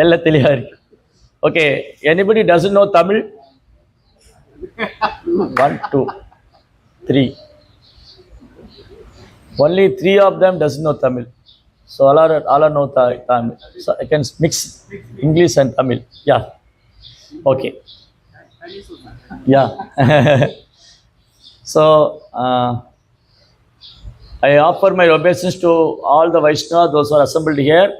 தெல்ல தெளிவாக இருக்கு. Okay, anybody doesn't know Tamil? 1 2 3. Only 3 of them doesn't know Tamil. So all are know Tamil. So I can mix English and Tamil. Yeah. Okay. Yeah. So I offer my obeisance to all the Vaishnavas, those who are assembled here.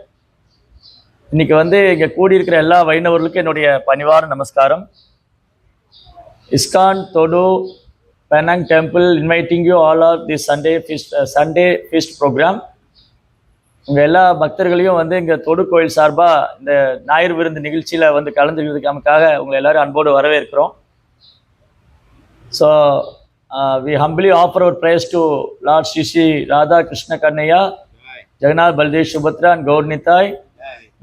இன்னைக்கு இங்கே கூடியிருக்கிற எல்லா வைணவர்களுக்கும் என்னுடைய பணிவான நமஸ்காரம். ISKCON Thodu Penang Temple inviting you all of this Sunday feast program. உங்கள் எல்லா பக்தர்களையும் இங்கே தொடு கோயில் சார்பாக இந்த ஞாயிறு விருந்து நிகழ்ச்சியில் கலந்துக்கிறதுக்காக உங்களை எல்லாரும் அன்போடு வரவேற்கிறோம். So we humbly offer our praise to Lord Sri Sri Radha Krishna Kannaiya, Jagannath Baldev Subhadra and Gaur Nitai.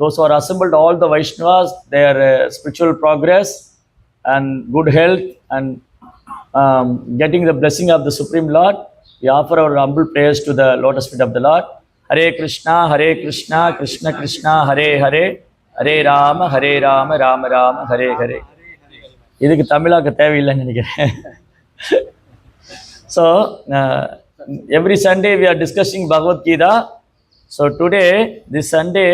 Those who are assembled, all the Vaishnavas, their spiritual progress and good health and getting the blessing of the Supreme Lord. We offer our humble prayers to the lotus feet of the Lord. Hare Krishna, Krishna Krishna, Hare Hare, Hare Rama, Rama Rama, Hare Hare. இதுக்கு தமிழாக்க தேவையில்லைன்னு நினைக்கிறேன். So every Sunday we are discussing Bhagavad Gita. So today, this Sunday,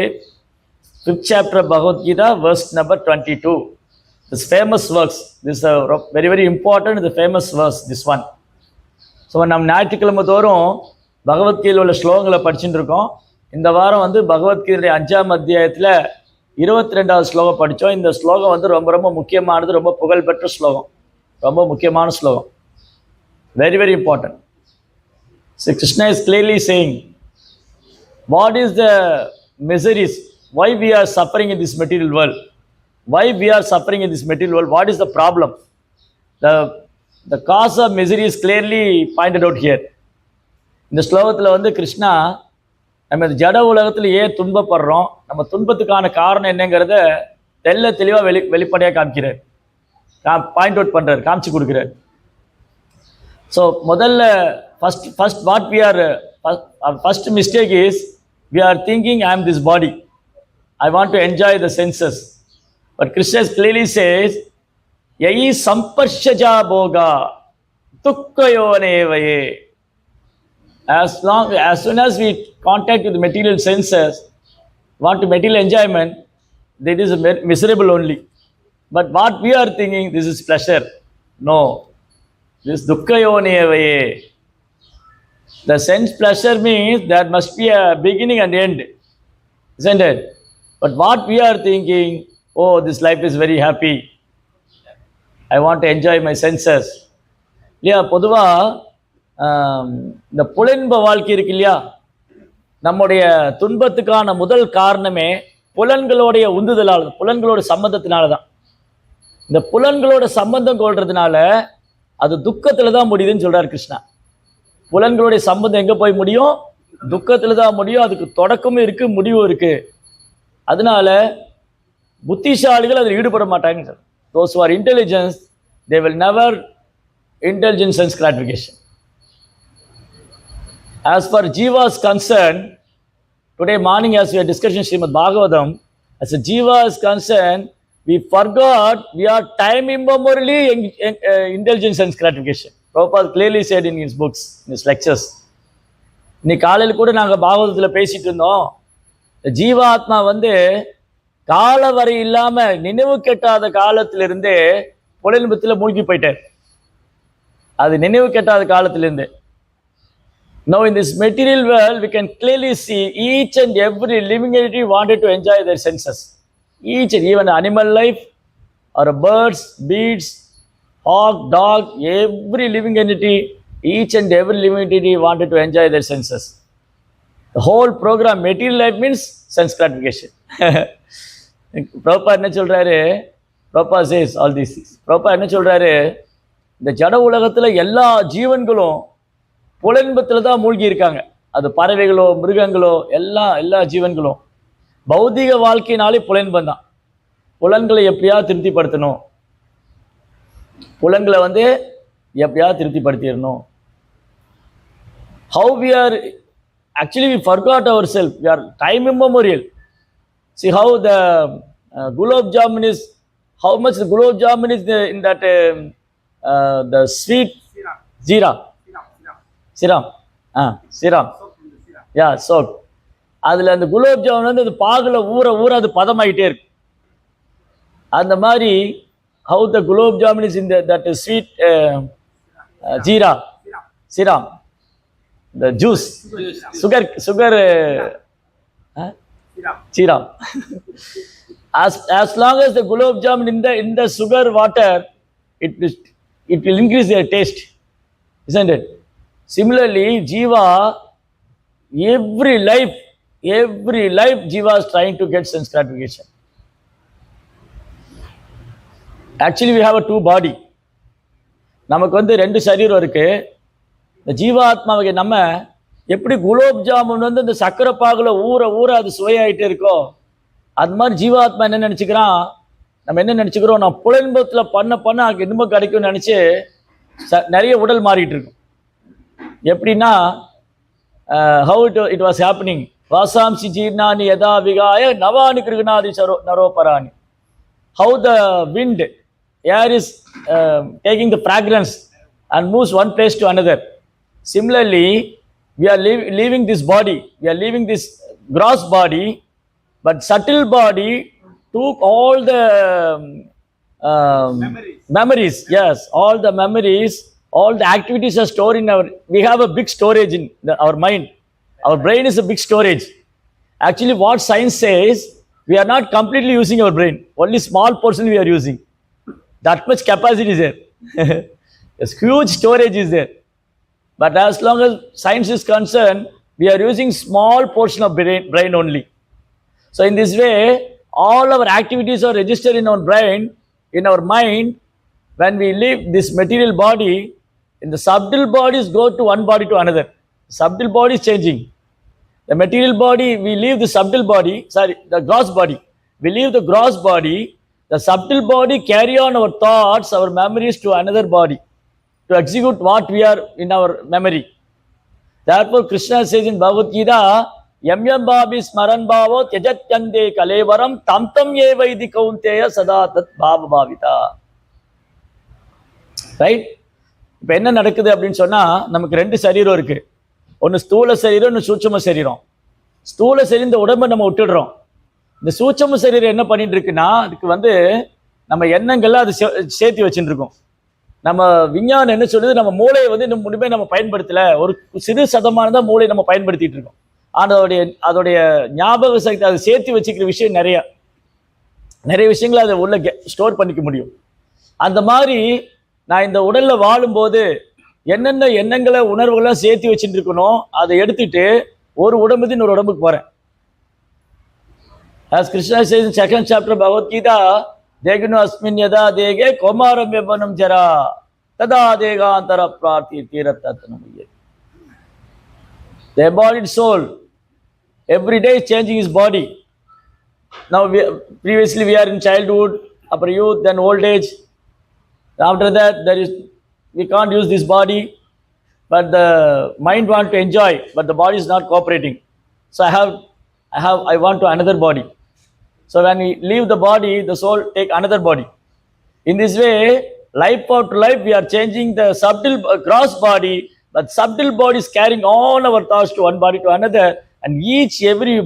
5th chapter of Bhagavad Gita, verse number 22. This famous verse, this is a very, very important, the famous verse, this one. So நம்ம ஞாயிற்றுக்கிழமை தோறும் பகவத்கீதையில் உள்ள ஸ்லோகங்களை படிச்சுட்டு இருக்கோம். இந்த வாரம் பகவத்கீதையுடைய 5ஆம் அத்தியாயத்தில் 22வது ஸ்லோகம் படித்தோம். இந்த ஸ்லோகம் ரொம்ப ரொம்ப முக்கியமானது, ரொம்ப புகழ்பெற்ற ஸ்லோகம், ரொம்ப முக்கியமான ஸ்லோகம். Very, very important. So Krishna is clearly saying, what is the miseries? Why we are suffering in this material world? Why we are suffering in this material world? What is the problem? The cause of misery is clearly pointed out here. இந்த ஸ்லோகத்தில் கிருஷ்ணா நம்ம இந்த ஜட உலகத்தில் ஏன் துன்பப்படுறோம், நம்ம துன்பத்துக்கான காரணம் என்னங்கிறத தெல்ல தெளிவாக வெளிப்படையாக காமிக்கிறார், பாயிண்ட் அவுட் பண்ணுறார், காமிச்சு கொடுக்குறார். ஸோ முதல்ல first what we are first mistake is we are thinking I am this body, I want to enjoy the senses. But Krishna clearly says, Yai samparshja bhoga tukkayonevaye. As soon as we contact with material senses, want to material enjoyment, that is miserable only. But what we are thinking, this is pleasure. No, this dukkhayonevaye. The sense pleasure means there must be a beginning and end, isn't it? But what we are thinking, oh, this life is very happy, I want to enjoy my senses. இல்லையா, பொதுவாக இந்த புலன்ப வாழ்க்கை இருக்கு இல்லையா, நம்முடைய துன்பத்துக்கான முதல் காரணமே புலன்களுடைய உந்துதலால், புலன்களோட சம்பந்தத்தினால தான். இந்த புலன்களோட சம்பந்தம் கொள்றதுனால அது துக்கத்தில் தான் முடியுதுன்னு சொல்கிறார் கிருஷ்ணா. புலன்களுடைய சம்பந்தம் எங்கே போய் முடியும்? துக்கத்தில் தான் முடியும். அதுக்கு தொடக்கமும் இருக்குது, முடிவும் இருக்குது. அதனால புத்திசாலிகள் அதில் ஈடுபட மாட்டாங்க sir. Those who are intelligent, they will never indulge in sense gratification. As for Jiva is concerned, today morning as we are discussing Srimad Bhagavatam, as a Jiva is concerned, we forgot we are time immemorially indulging in sense gratification. Prabhupada clearly said in his books, in his lectures. இன்னைக்கு காலையில் கூட நாங்கள் பாகவதத்தில் பேசிட்டு இருந்தோம். ஜீவாத்மா கால வரை இல்லாமல் நினைவு கெட்டாத காலத்திலிருந்தே புலன்பத்தில் மூழ்கி போயிட்டார். அது நினைவு கெட்டாத காலத்திலிருந்து. Now in this material world, we can clearly see each and every living entity wanted to enjoy their senses. Each and even animal life, or birds, beasts, hawk, dog, every living entity, each and every living entity wanted to enjoy their senses. The whole program, material life means sense gratification. Prabhupada என்ன சொல்றாரு? Prabhupada says all these things. Prabhupada என்ன சொல்றாரு? இந்த ஜட உலகத்தில் எல்லா ஜீவன்களும் புலன்பத்தில் தான் மூழ்கி இருக்காங்க. அது பறவைகளோ மிருகங்களோ எல்லா ஜீவன்களும் பௌதிக வாழ்க்கையினாலே புலன்பம் தான். புலன்களை எப்படியாவது திருப்திப்படுத்தணும், புலன்களை எப்படியாவது திருப்திப்படுத்திடணும். How we are actually we forgot ourselves. We are time immemorial. See how the gulab jamun is, how much the gulab jamun is in that the sweet jeera siram siram, yeah, soaked. அதில் அந்த குலோப் ஜாமுன் வந்து அது பாகில் ஊற ஊற அது பதமாயிட்டே இருக்கு. அந்த மாதிரி how the gulab jamun is in that sweet jeera siram, the juice, sugar siram. As long as the gulab jamun in the sugar water, it will increase their taste, isn't it? Similarly, jiva, every life jiva is trying to get sense gratification. Actually, we have a two body. நமக்கு வந்து ரெண்டு சரீரம் இருக்கு. இந்த ஜீவாத்மாவுக்கு நம்ம எப்படி குலோப் ஜாமுன் வந்து இந்த சக்கரை பாகுல ஊற ஊற அது சுவையாயிட்டே இருக்கோ, அது மாதிரி ஜீவாத்மா என்ன நினைச்சுக்கிறான், நம்ம என்ன நினைச்சுக்கிறோம், நான் புலன்பத்தில் பண்ண அங்கே இன்பம் கிடைக்கும்னு நினைச்சு நிறைய உடல் மாறிட்டு இருக்கும். எப்படின்னா, how it was happening, வாசாம்சி ஜீர்ணானி யதா விகாய Navani கிருகநாதி நரோபராணி, how the wind, air is taking the fragrance and moves one place to another. Similarly, we are leaving this body, we are leaving this gross body, but subtle body took all the memories. Yes, all the memories, all the activities are stored in our, we have a big storage in our mind. Our brain is a big storage. Actually, what science says, we are not completely using our brain, only small portion we are using. That much capacity is there. There's huge storage is there. But as long as science is concerned, we are using small portion of brain only. So in this way, all our activities are registered in our brain, in our mind. When we leave this material body, in the subtle bodies go to one body to another. Subtle body is changing. The material body, we leave the subtle body, the gross body. We leave the gross body, the subtle body carry on our thoughts, our memories to another body, to execute what we are in our memory. Therefore, Krishna says in Bhagavad Gita, yam yam bhavi smaran bhavo tyajatyande kalevaram tam tam ye vaidi kaunteya sada tat bhava bhavita. Right? இப்போ என்ன நடக்குது அப்படின்னு சொன்னால், நமக்கு ரெண்டு சரீரம் இருக்குது. ஒன்று ஸ்தூல சரீரம், ஒன்று சூட்சம சரீரம். ஸ்தூல சரீரம் இந்த உடம்பை நம்ம விட்டுடுறோம். இந்த சூட்சம சரீரம் என்ன பண்ணிட்டு இருக்குன்னா, அதுக்கு வந்து நம்ம எண்ணங்கள்லாம் அது சேர்த்து வச்சுட்டு இருக்கோம். நம்ம விஞ்ஞானம் என்ன சொல்லுது, நம்ம மூளையை வந்து இன்னும் முழுமே நம்ம பயன்படுத்தலை, ஒரு சிறு சதமானதான் தான் மூளையை நம்ம பயன்படுத்திட்டு இருக்கோம். ஆனால் அதோடைய ஞாபக சக்தி அதை சேர்த்து வச்சுக்கிற விஷயம் நிறைய விஷயங்களை அதை உள்ள ஸ்டோர் பண்ணிக்க முடியும். அந்த மாதிரி நான் இந்த உடல்ல வாழும்போது என்னென்ன எண்ணங்களை உணர்வுகள்லாம் சேர்த்து வச்சுட்டு இருக்கணும், அதை எடுத்துட்டு ஒரு உடம்புக்கு இன்னொரு உடம்புக்கு போறேன். As Krishna says in second chapter Bhagavad Gita, Deganu asmin yada dege komaram yavanam jara tada degantara prati tiratatanamuye. The embodied soul every day is changing his body. Now previously we are in childhood, upper youth, then old age. After that, we can't use this body, but the mind wants to enjoy, but the body is not cooperating. So I want to another body. So when we leave the body, the soul take another body. In this way, life after life, we are changing the subtle gross body, but subtle body is carrying all our thoughts to one body to another, and every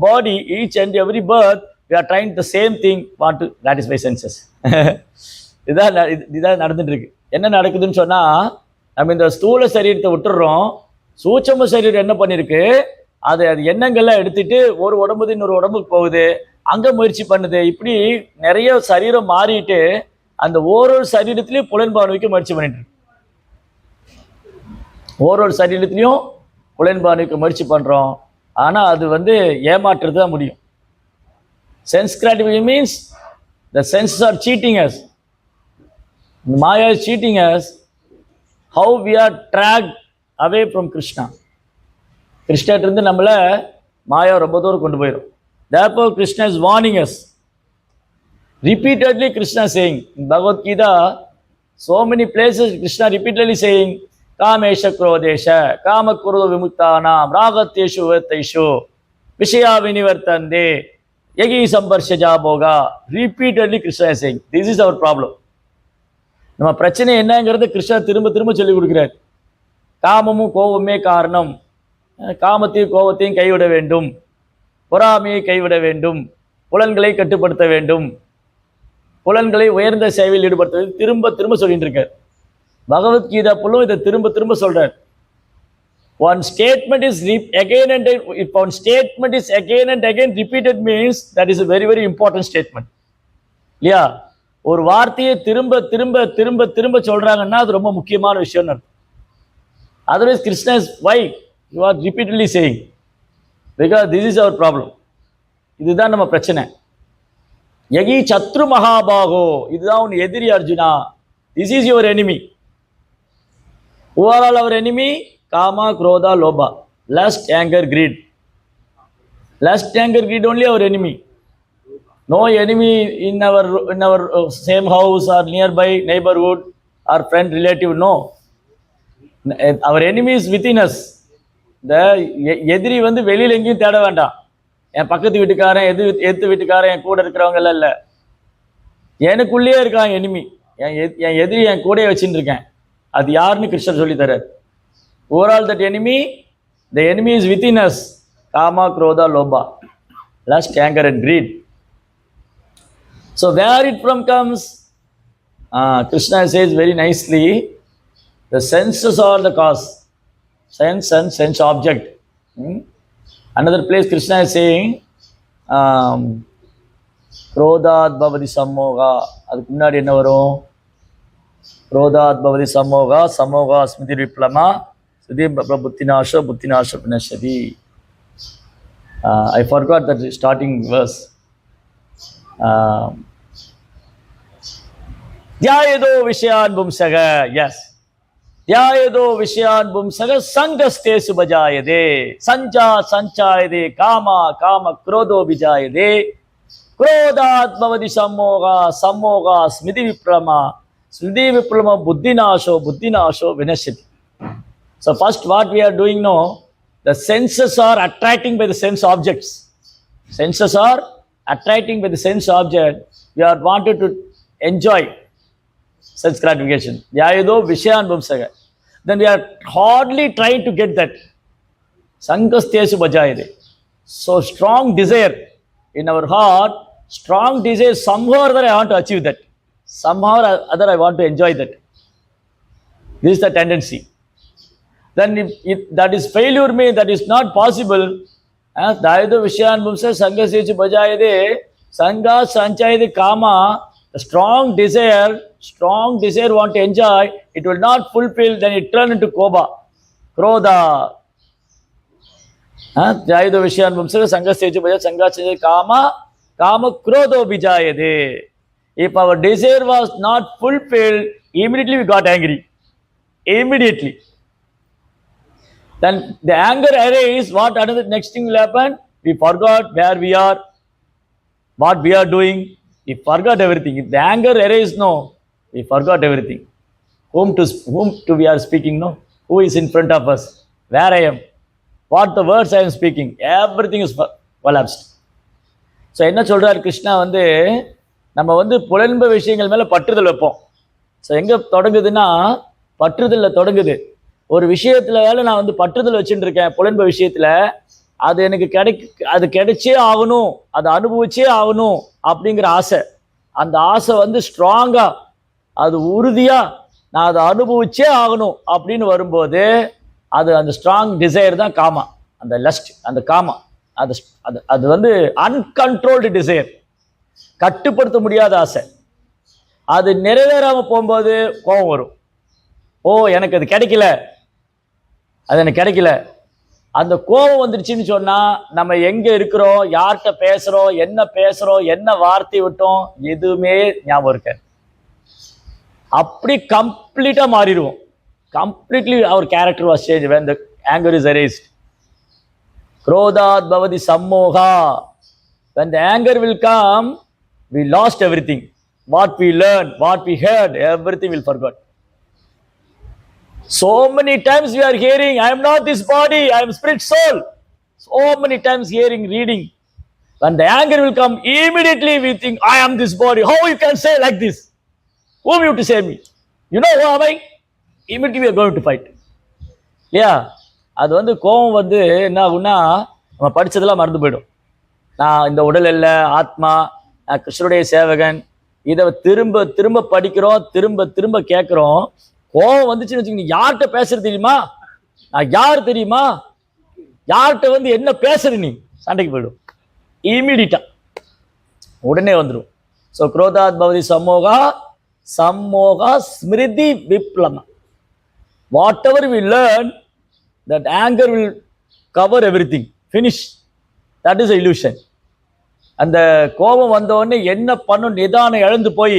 body, each and every birth, we are trying the same thing, want to satisfy senses. இதான் நடந்துட்டு இருக்கு. என்ன நடக்குதுன்னு சொன்னா, நம்ம இந்த ஸ்தூல சரீரத்தை விட்டுறோம். சூட்சம சரீரம் என்ன பண்ணிருக்கு, அது எண்ணங்கள்லாம் எடுத்துட்டு ஒரு உடம்பு இன்னொரு உடம்புக்கு போகுது, அங்க முயற்சி பண்ணுது. இப்படி நிறைய சரீரம் மாறிட்டு அந்த ஒரு சரீரத்திலையும் புலன்பானுவிக்க முயற்சி பண்ணிட்டு இருக்கு. ஒரு சரீரத்திலையும் புலன்பானுவிக்க முயற்சி பண்றோம். ஆனா அது வந்து ஏமாற்றுறது தான் முடியும். Sense gratification means the senses are cheating us. Maya is cheating us. How we are dragged away from Krishna. Krishna இருந்து நம்மள மாயா ரொம்ப தூரம் கொண்டு போயிடும். Therefore Krishna is warning us. Repeatedly Krishna saying in Bhagavad Gita, so many places Krishna repeatedly saying, Kamesha krodesha kama kurudo vimuktanam ragatyeshu vartaishu vishaya vinivartande. Yagi sambarshaja boga. Repeatedly Krishna is saying, this is our problem. நம்ம பிரச்சனை என்னங்கிறத கிருஷ்ணா திரும்ப திரும்ப சொல்லி கொடுக்கிறார். காமமும் கோபமே காரணம். காமத்தையும் கோபத்தையும் கைவிட வேண்டும், பொறாமையை கைவிட வேண்டும், புலன்களை கட்டுப்படுத்த வேண்டும், புலன்களை உயர்ந்த சேவையில் ஈடுபடுத்த வேண்டும், திரும்ப திரும்ப சொல்லிட்டு இருக்கார். பகவத்கீதா புல்லும் இதை திரும்ப திரும்ப சொல்றார். One statement is again and if one statement is again and again repeated means that is a very very important statement. இல்லையா? ஒரு வார்த்தையை திரும்ப திரும்ப திரும்ப திரும்ப சொல்றாங்கன்னா அது ரொம்ப முக்கியமான விஷயம். Otherwise Krishna is why you are repeatedly saying, because this is our problem. இதுதான் நம்ம பிரச்சனை. யகி சத்ரு மகாபாகோ, இதுதான் உன் எதிரி Arjuna. This is your enemy. Who are all our enemy? Kama, Krodha, Lobha. Lust, anger, greed. Lust, anger, greed only our enemy. No enemy in our same house or nearby neighborhood or friend, relative, no. Our enemy is within us. இந்த எதிரி வந்து வெளியில் எங்கேயும் தேட வேண்டாம். என் பக்கத்து வீட்டுக்காரன், எதிர்த்து வீட்டுக்காரன், என் கூட இருக்கிறவங்க எல்லாம் இல்லை, எனக்குள்ளேயே இருக்கான் எனிமி. என் எதிரி என் கூடயே வச்சுட்டு இருக்கேன். அது யாருன்னு கிருஷ்ணர் சொல்லி தர்றார். Overall that enemy, the enemy is within us. Kama, Krodha, Lobha. Lust, anger and greed. So where it from comes? Krishna says very nicely, the senses are the cause. Sense and sense object. Another place Krishna is saying, Krodhat bhavati sammoga. அதுக்கு முன்னாடி என்ன வரும்? Krodhat bhavati sammoga, sammoga smriti viplama, siddhi buddhinasha, buddhinasha vinashati. I forgot that starting verse. Dhyayedo vishayan bumsaga. Yes. Dhyayedo vishayan bumsaga sangaste subhajayade. Sanchayade kama, kama krodho vijayade. Krodhat bhavati sammoga, sammoga smriti viplama, smriti viplama buddhinasho, buddhinasho vinashati. So first what we are doing now, the senses are attracting by the sense objects. Senses are attracting by the sense object. We are wanted to enjoy sense gratification. Dhyayedo vishayan bumsaga. Then we are hardly trying to get that. Sangastesu bhajayade. So strong desire in our heart, strong desire, somehow or other I want to achieve that. Somehow or other I want to enjoy that. This is the tendency. Then if that is failure means that is not possible. Dhyayedo vishayan bumsaga sangastesu bhajayade. Sanga sanchayade kama. The strong desire want to enjoy, it will not fulfill, then it turn into Krodha. Dhyayedo vishayan bumsaga sangasteju bhajayade, sangasteju kama, kama krodho vijayade. If our desire was not fulfilled, immediately we got angry. Immediately. Then the anger arises, what another next thing will happen? We forgot where we are, what we are doing. We forgot everything. If the anger arises, no, we forgot everything. Whom to we are speaking, no? Who is in front of us? Where I am? What the words I am speaking? Everything is collapsed. So என்ன சொல்றார் கிருஷ்ணா வந்து, நம்ம வந்து புலன்ப விஷயங்கள் மேல பற்றுதல் வைப்போம். So எங்க தொடங்குதுன்னா, பற்றுதல்ல தொடங்குது. ஒரு விஷயத்துல நான் வந்து பற்றுதல் வச்சுட்டு இருக்கேன், புலன்ப விஷயத்துல, அது எனக்கு அது கிடைச்சே ஆகணும், அதை அனுபவிச்சே ஆகணும் அப்படிங்கிற ஆசை. அந்த ஆசை வந்து ஸ்ட்ராங்கா, அது உறுதியா, நான் அதை அனுபவிச்சே ஆகணும் அப்படின்னு வரும்போது, அது அந்த ஸ்ட்ராங் டிசைர் தான் காமா, அந்த லஸ்ட், அந்த காமா. அது வந்து அன்கண்ட்ரோல்டு டிசைர், கட்டுப்படுத்த முடியாத ஆசை. அது நிறைவேறாம போகும்போது கோபம் வரும். ஓ எனக்கு அது கிடைக்கல, அது எனக்கு கிடைக்கல. அந்த கோபம் வந்துருச்சுன்னு சொன்னா நம்ம எங்க இருக்கிறோம், யார்கிட்ட பேசுறோம், என்ன வார்த்தை விட்டோம், எதுவுமே ஞாபகம் இருக்காது. அப்படி கம்ப்ளீட்டா மாறிடுவோம். கம்ப்ளீட்லி அவர் character was change when the anger is aroused. Krodhat bhavati sammoha. When the anger will come, we lost everything. What we learned, what we heard, everything will forget. So many times we are hearing, I am not this body, I am spirit soul. So many times hearing, reading. When the anger will come, immediately we think, I am this body. How you can say like this? Whom you to say me? You know who am I? Immediately we are going to fight. Yeah. அது வந்து கோபம் வந்து என்ன ஆகும்னா நம்ம படித்ததெல்லாம் மறந்து போயிடும். நான் இந்த உடல் இல்லை, ஆத்மா, நான் கிருஷ்ணருடைய சேவகன், இதை திரும்ப திரும்ப படிக்கிறோம், திரும்ப திரும்ப கேட்குறோம். கோபம் வந்துச்சுன்னு வச்சுக்கோங்க, யார்கிட்ட பேசுறது தெரியுமா? நான் யார் தெரியுமா? யார்கிட்ட வந்து என்ன பேசுற நீ? சண்டைக்கு போயிடும். இமீடியட்டா உடனே வந்துடும். ஸோ குரோதாத் பவதி சம்மோகா சம்மோகா ஸ்மிருதி விப்ளமா. Whatever we learn, that anger will cover everything. Finish. That is an illusion. அந்த கோபம் வந்த உடனே என்ன பண்ணும் நிதானம் இழந்து போய்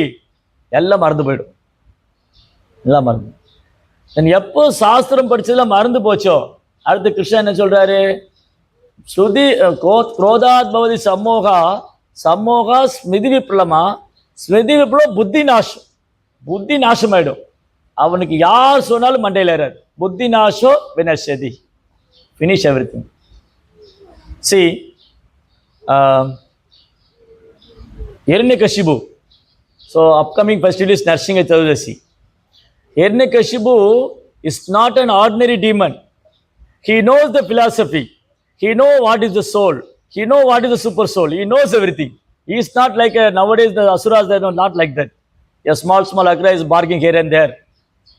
எல்லாம் மறந்து போயிடும். எல்லாம் மறந்து. எப்போ சாஸ்திரம் படிச்சதெல்லாம் மறந்து போச்சோ, அடுத்து கிருஷ்ணன் என்ன சொல்றாரு? ஸ்ருதி குரோதாத் பவதி சம்மோகா சம்மோகா ஸ்மிருதி விப்ளமா. ஸ்மிருதி விப்ளம் புத்தி நாசம். புத்தி நாசமாயிடும். அவனுக்கு யார் சொன்னாலும் மண்டையில் ஏறாது. புத்தி நாசோ வினஷதி. Finish everything. சி Hiranyakashipu. So upcoming festival is Narsingha Chaturdashi. Hiranyakashipu is not an ordinary demon. He knows the philosophy. He knows what is the soul. He knows what is the super soul. He knows everything. He is not like nowadays the asuras, they are not like that. A small agra is barking here and there.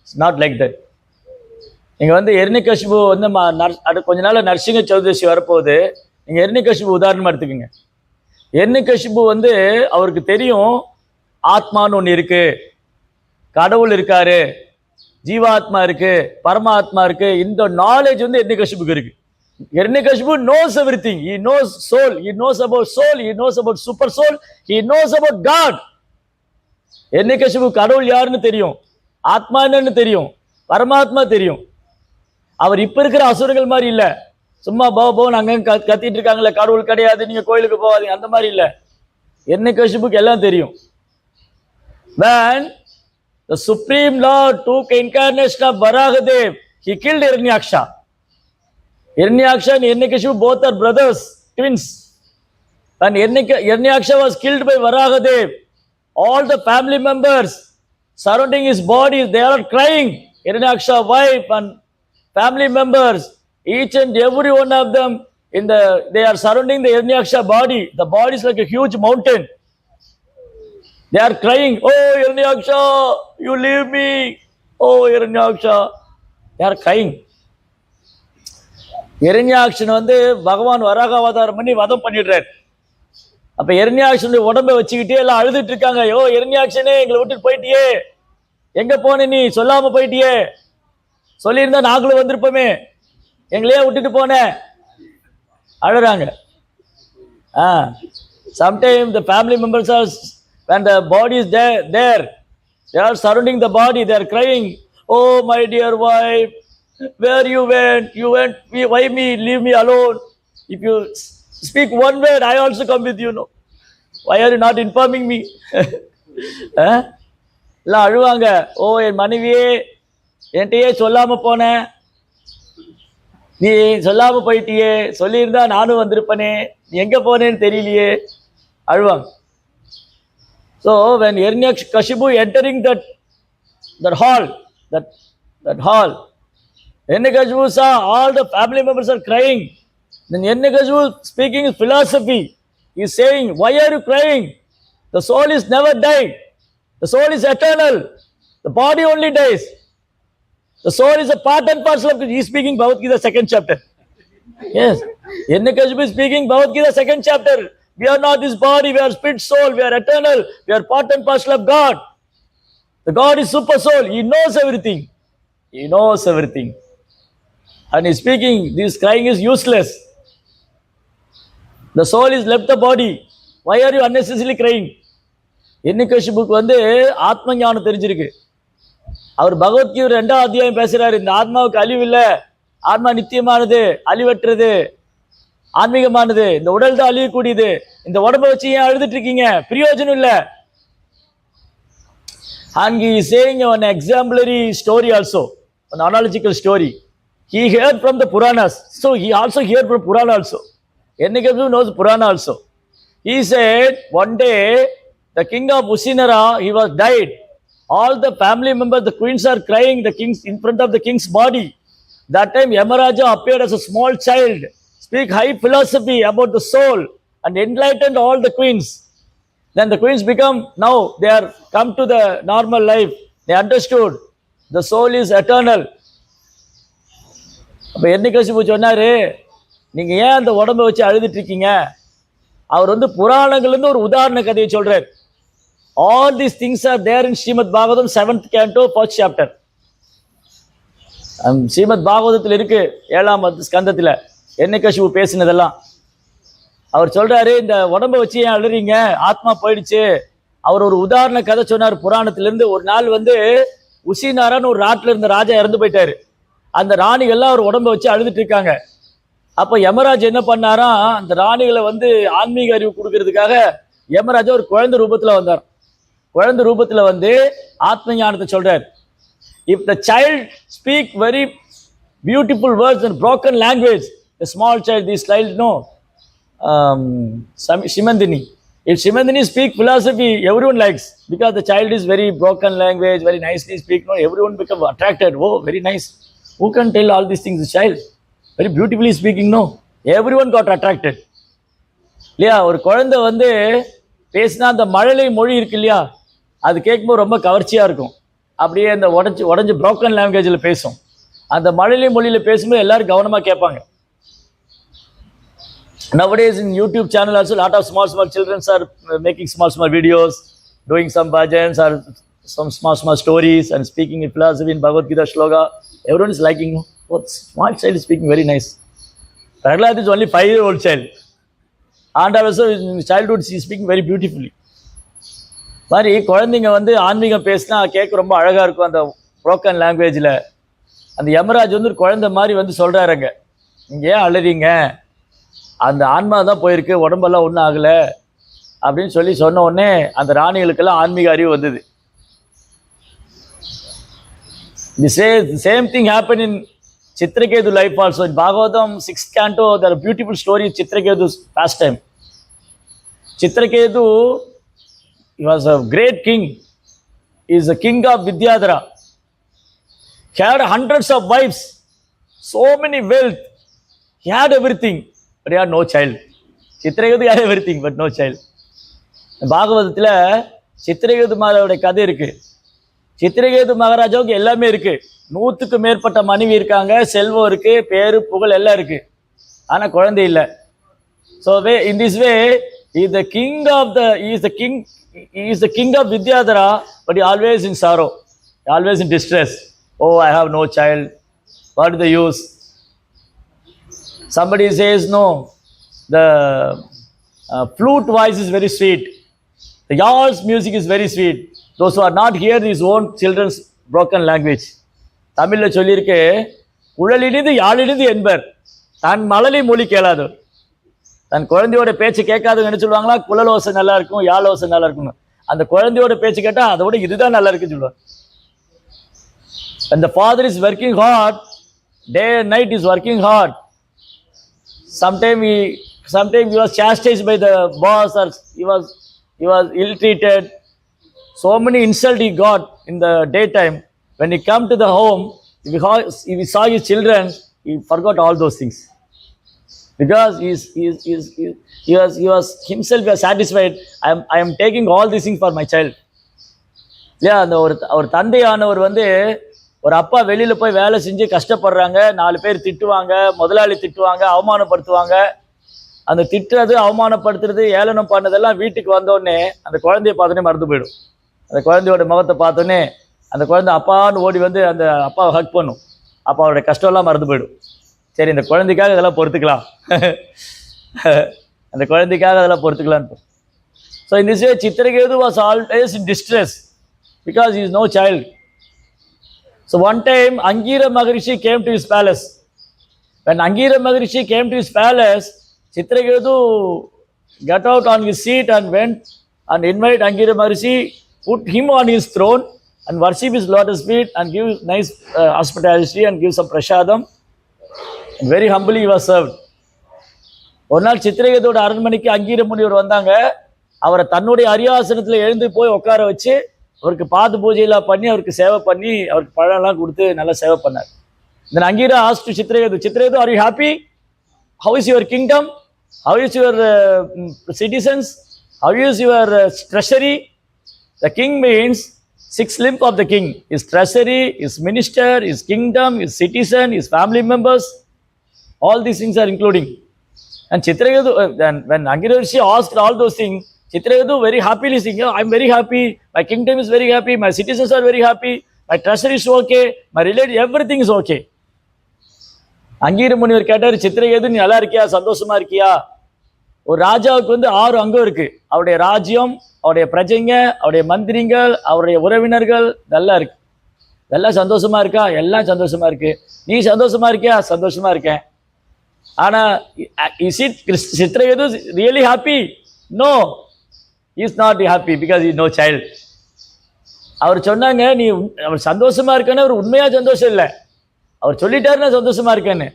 It's not like that. இங்கே வந்து ஹிரண்யகசிபு வந்து கொஞ்ச நாள் நரசிங்க சதுர்தசி வரப்போகுது. நீங்கள் ஹிரண்யகசிபு உதாரணமாக எடுத்துக்கோங்க. ஹிரண்யகசிபு வந்து அவருக்கு தெரியும் ஆத்மான்னு ஒன்று இருக்கு, கடவுள் இருக்காரு, ஜீவாத்மா இருக்கு, பரமாத்மா இருக்கு. இந்த நாலேஜ் வந்து ஹிரண்யகசிபுக்கு இருக்கு. Hiranyakashipu knows everything. He knows soul. He knows about soul. He knows about super soul. He knows about God. Hiranyakashipu கடவுள் யாருன்னு தெரியும், ஆத்மா என்னன்னு தெரியும், பரமாத்மா தெரியும். அவர் இப்ப இருக்கிற அசுரங்கள் மாதிரி இல்ல. சும்மா போன்னு அங்க கத்திட்டு இருக்காங்களே கடவுள் கிடையாது, நீங்க கோயிலுக்கு போகாதீங்க, அந்த மாதிரி இல்ல. Hiranyakashipuக்கு எல்லாம் தெரியும். When the Supreme Lord took incarnation of Varahadev, he killed Hiranyaksha. Hiranyaksha and Hiranyakashipu both are brothers, twins. When Hiranyaksha was killed by Varahadev, all the family members surrounding his body, they are crying. Hiranyaksha wife and family members, each and every one of them, they are surrounding the Hiranyaksha body. The body is like a huge mountain. They are crying, oh Hiranyaksha, you leave me. Oh Hiranyaksha. They are crying. ஹிரண்யாக்ஷன் வந்து பகவான் வராக அவதாரம் பண்ணி வதம் பண்ணிடுறார். அப்ப ஹிரண்யாக்ஷனுடைய உடம்பை வச்சுக்கிட்டே எல்லாம் அழுதுட்டு இருக்காங்க. யோ ஹிரண்யாக்ஷனே, எங்களை விட்டுட்டு போயிட்டியே, எங்க போன நீ, சொல்லாம போயிட்டியே, சொல்லியிருந்தா நாங்களும் வந்திருப்போமே, எங்களையே விட்டுட்டு போன. அழுறாங்க. Sometimes the family members are, when the body is there, they are surrounding the body, they are crying, oh my dear wife, where you went, why me, leave me alone. If you speak one word, I also come with you. No, why are you not informing me? எல்லாம் அழுவாங்க. ஓ என் மனைவியே, என்கிட்டயே சொல்லாம போன, நீ சொல்லாம போயிட்டியே, சொல்லியிருந்தா நானும் வந்திருப்பனே, நீ எங்க போனேன்னு தெரியலையே, அழுவாங்க. So when Hiranyakashipu entering that hall, Hiranyakashipu saw all the family members are crying. Then Hiranyakashipu speaking his philosophy. He is saying, why are you crying? The soul is never died. The soul is eternal. The body only dies. The soul is a part and parcel of it. He is speaking Bhagavad Gita 2nd chapter. Yes. Hiranyakashipu is speaking Bhagavad Gita 2nd chapter. We are not this body. We are spirit soul. We are eternal. We are part and parcel of God. The God is super soul. He knows everything. He knows everything. And he is speaking, this crying is useless. The soul is left the body. Why are you unnecessarily crying? Hiranyakashipuக்கு வந்து ஆத்ம ஞானம் தெரிஞ்சிருக்கு. அவர் பகவத்கீதை 2வது அத்தியாயம் பேசுறாரு. இந்த ஆத்மாவுக்கு அழிவு இல்லை, ஆத்மா நித்தியமானது, அழிவற்றது, ஆன்மீகமானது. இந்த உடல் தான் அழியக்கூடியது. இந்த உடம்பை வச்சு ஏன் அழுதுட்டு இருக்கீங்க? பிரயோஜனம் இல்லை. And he is saying an exemplary story also, an analogical story. He heard from the Puranas, so he also heard from Purana also. Hiranyakashipu knows Purana also. He said one day the king of Usinara, he was died. All the family members, the queens are crying, the kings in front of the king's body. That time Yamaraja appeared as a small child, speak high philosophy about the soul and enlightened all the queens. Then the queens become, now they are come to the normal life. They understood the soul is eternal. அப்போ எண்ணிக்கசிப்பு சொன்னாரு, நீங்க ஏன் அந்த உடம்பை வச்சு அழுதுட்டு இருக்கீங்க? அவர் வந்து புராணங்கள்லேருந்து ஒரு உதாரண கதையை சொல்றார். All these things are there in Srimad Bhagavatam 7th canto 1st chapter. Srimad பாகவதத்தில் இருக்கு 7ஆம் ஸ்கந்தத்தில் எண்ணிக்கசிப்பு பேசினதெல்லாம். அவர் சொல்றாரு, இந்த உடம்பை வச்சு ஏன் அழுறீங்க? ஆத்மா போயிடுச்சு. அவர் ஒரு உதாரண கதை சொன்னார் புராணத்திலிருந்து. ஒரு நாள் வந்து உசினாரான்னு ஒரு நாட்டில் இருந்த ராஜா இறந்து போயிட்டாரு. அந்த ராணிகள்லாம் அவர் உடம்பை வச்சு அழுதுட்டு இருக்காங்க. அப்போ யமராஜ் என்ன பண்ணாரா, அந்த ராணிகளை வந்து ஆன்மீக அறிவு கொடுக்கறதுக்காக யமராஜா ஒரு குழந்தை ரூபத்தில் வந்தார். குழந்தை ரூபத்தில் வந்து ஆத்ம ஞானத்தை சொல்றார். If the child speak very beautiful words in broken language, the small child, this child know, Shimandini. If Shimandini speak philosophy, everyone likes, because the child is very broken language, very nicely speak, no, everyone become attracted. Oh, very nice. Who can tell all these things? The child, very beautifully speaking, no, everyone got attracted. இல்லையா, ஒரு குழந்தை வந்து பேசினா அந்த மழலை மொழி இருக்கு இல்லையா, அது கேட்கும்போது ரொம்ப கவர்ச்சியாக இருக்கும். அப்படியே அந்த உடஞ்சி ப்ரோக்கன் லாங்குவேஜில் பேசும். அந்த மழலை மொழியில் பேசும்போது எல்லாரும் கவனமாக கேட்பாங்க. Nowadays in YouTube channel also, lot of small children are making small videos, doing some bhajans or some small stories and speaking in philosophy in Bhagavad Gita shloka. Everyone is liking. Oh, small child is speaking very nice. Prahlad is only 5-year-old child. And also in childhood she is speaking very beautifully. மாதிரி குழந்தைங்க வந்து ஆன்மீகம் பேசினா கேட்க ரொம்ப அழகாக இருக்கும் அந்த ப்ரோக்கன் லாங்குவேஜில். அந்த யமராஜ் வந்து ஒரு குழந்தை மாதிரி வந்து சொல்கிறாருங்க, நீங்கள் ஏன் அழுறீங்க? அந்த ஆன்மா தான் போயிருக்கு, உடம்பெல்லாம் ஒன்றும் ஆகலை அப்படின்னு சொன்ன உடனே அந்த ராணிகளுக்கெல்லாம் ஆன்மீக அறிவு வந்தது. The same thing happened in Chitraketu life also. In Bhagavatam 6th canto, there are beautiful stories of Chitraketu's pastime. Chitraketu, he was a great king. He is the king of Vidyadhara. He had hundreds of wives, so many wealth. He had everything, but he had no child. Chitraketu had everything, but no child. பாகவதத்தில் சித்திரகேது மகாராஜோட கதை இருக்கு. சித்திரகேது மகாராஜாவுக்கு எல்லாமே இருக்கு. 100க்கு மேற்பட்ட மனைவி இருக்காங்க, செல்வம் இருக்கு, பேரு புகழ் எல்லாம் இருக்கு. ஆனால் குழந்தை இல்லை. So in this way, he is the king of Vidyadhara, but he always in sorrow, always in distress. Oh, I have no child. What is the use? Somebody says, no, the flute voice is very sweet. The yawl's music is very sweet. Those who are not here, his own children's broken language. தமிழில் சொல்லியிருக்கு, குழலினிது யாழினிது என்பர், தன் மழலை மொழி கேளாதவர். தன் குழந்தையோட பேச்சு கேட்காதவங்க என்ன சொல்லுவாங்களா, குழல் ஓசை நல்லா இருக்கும், யாழ் ஓசை நல்லா இருக்கும்னு. அந்த குழந்தையோட பேச்சு கேட்டால் அதோட இதுதான் நல்லா இருக்குன்னு சொல்லுவாங்க. And the father is working hard, day and night is working hard. Sometimes he was chastised by the boss, or he was ill-treated. So many insults he got in the daytime. When he come to the home, if he saw his children, he forgot all those things. Because he was himself satisfied. I am taking all these things for my child. இல்லையா, அந்த ஒரு தந்தையானவர் வந்து ஒரு அப்பா வெளியில் போய் வேலை செஞ்சு கஷ்டப்படுறாங்க, 4 பேர் திட்டுவாங்க, முதலாளி திட்டுவாங்க, அவமானப்படுத்துவாங்க. அந்த திட்டுறது, அவமானப்படுத்துறது, ஏளனம் பண்ணதெல்லாம் வீட்டுக்கு வந்தோடனே அந்த குழந்தைய பார்த்தோன்னே மறந்து போயிடும். அந்த குழந்தையோட முகத்தை பார்த்தோன்னே அந்த குழந்தை அப்பான்னு ஓடி வந்து அந்த அப்பாவை ஹக் பண்ணும். அப்போ அவருடைய கஷ்டம்லாம் மறந்து போயிடும். சரி, இந்த குழந்தைக்காக இதெல்லாம் பொறுத்துக்கலாம், அந்த குழந்தைக்காக அதெல்லாம் பொறுத்துக்கலான்னு. So in this way, Chitraketu was always in distress because he is no child. So one time Angira Maharishi came to his palace. When Angira Maharishi came to his palace, Chitraketu got out on his seat and went and invited Angira Maharishi, put him on his throne and worship his lotus feet and give nice hospitality and give some prashadam. And very humbly he was served. ஒரு நாள் சித்திரகேதுவோட அரண்மனைக்கு அங்கீர முனிவர் வந்தாங்க. அவரை தன்னுடைய அரியாசனத்தில் எழுந்து போய் உட்கார வச்சு அவருக்கு பாத பூஜையெல்லாம் பண்ணி அவருக்கு சேவை பண்ணி அவருக்கு பழம்லாம் கொடுத்து நல்லா சேவை பண்ணார். Then Angira asked to Chitraketu, Chitraketu, are you happy? How is your kingdom? How is your citizens? How is your treasury? The king means six limbs of the king: his treasury, his minister, his kingdom, his citizen, his family members. All these things are including. And Chitraketu, when Angira Rishi asked all those things, Chitraketu very happily saying, I'm very happy, my kingdom is very happy, my citizens are very happy, my treasury is okay, my relative, everything is okay. அங்கீர முனிவர் கேட்டார், சித்திரகேது நீ நல்லா இருக்கியா, சந்தோஷமா இருக்கியா? ஒரு ராஜாவுக்கு 6 அங்கம் இருக்கு. அவருடைய ராஜ்யம், அவருடைய பிரஜைங்க, அவருடைய மந்திரிகள், அவருடைய உறவினர்கள் இதெல்லாம் இருக்கு. இதெல்லாம் சந்தோஷமா இருக்கா? எல்லாம் சந்தோஷமா இருக்கு. நீ சந்தோஷமா இருக்கியா? சந்தோஷமா இருக்கேன். ஆனா is it Chitraketu really happy? No, he is not happy because he is no child. அவர் சொன்னாங்க, நீ அவர் சந்தோஷமா இருக்கேன்னு அவர் உண்மையா சந்தோஷம் இல்லை, அவர் சொல்லிட்டாருன்னா சந்தோஷமா இருக்கேன்னு.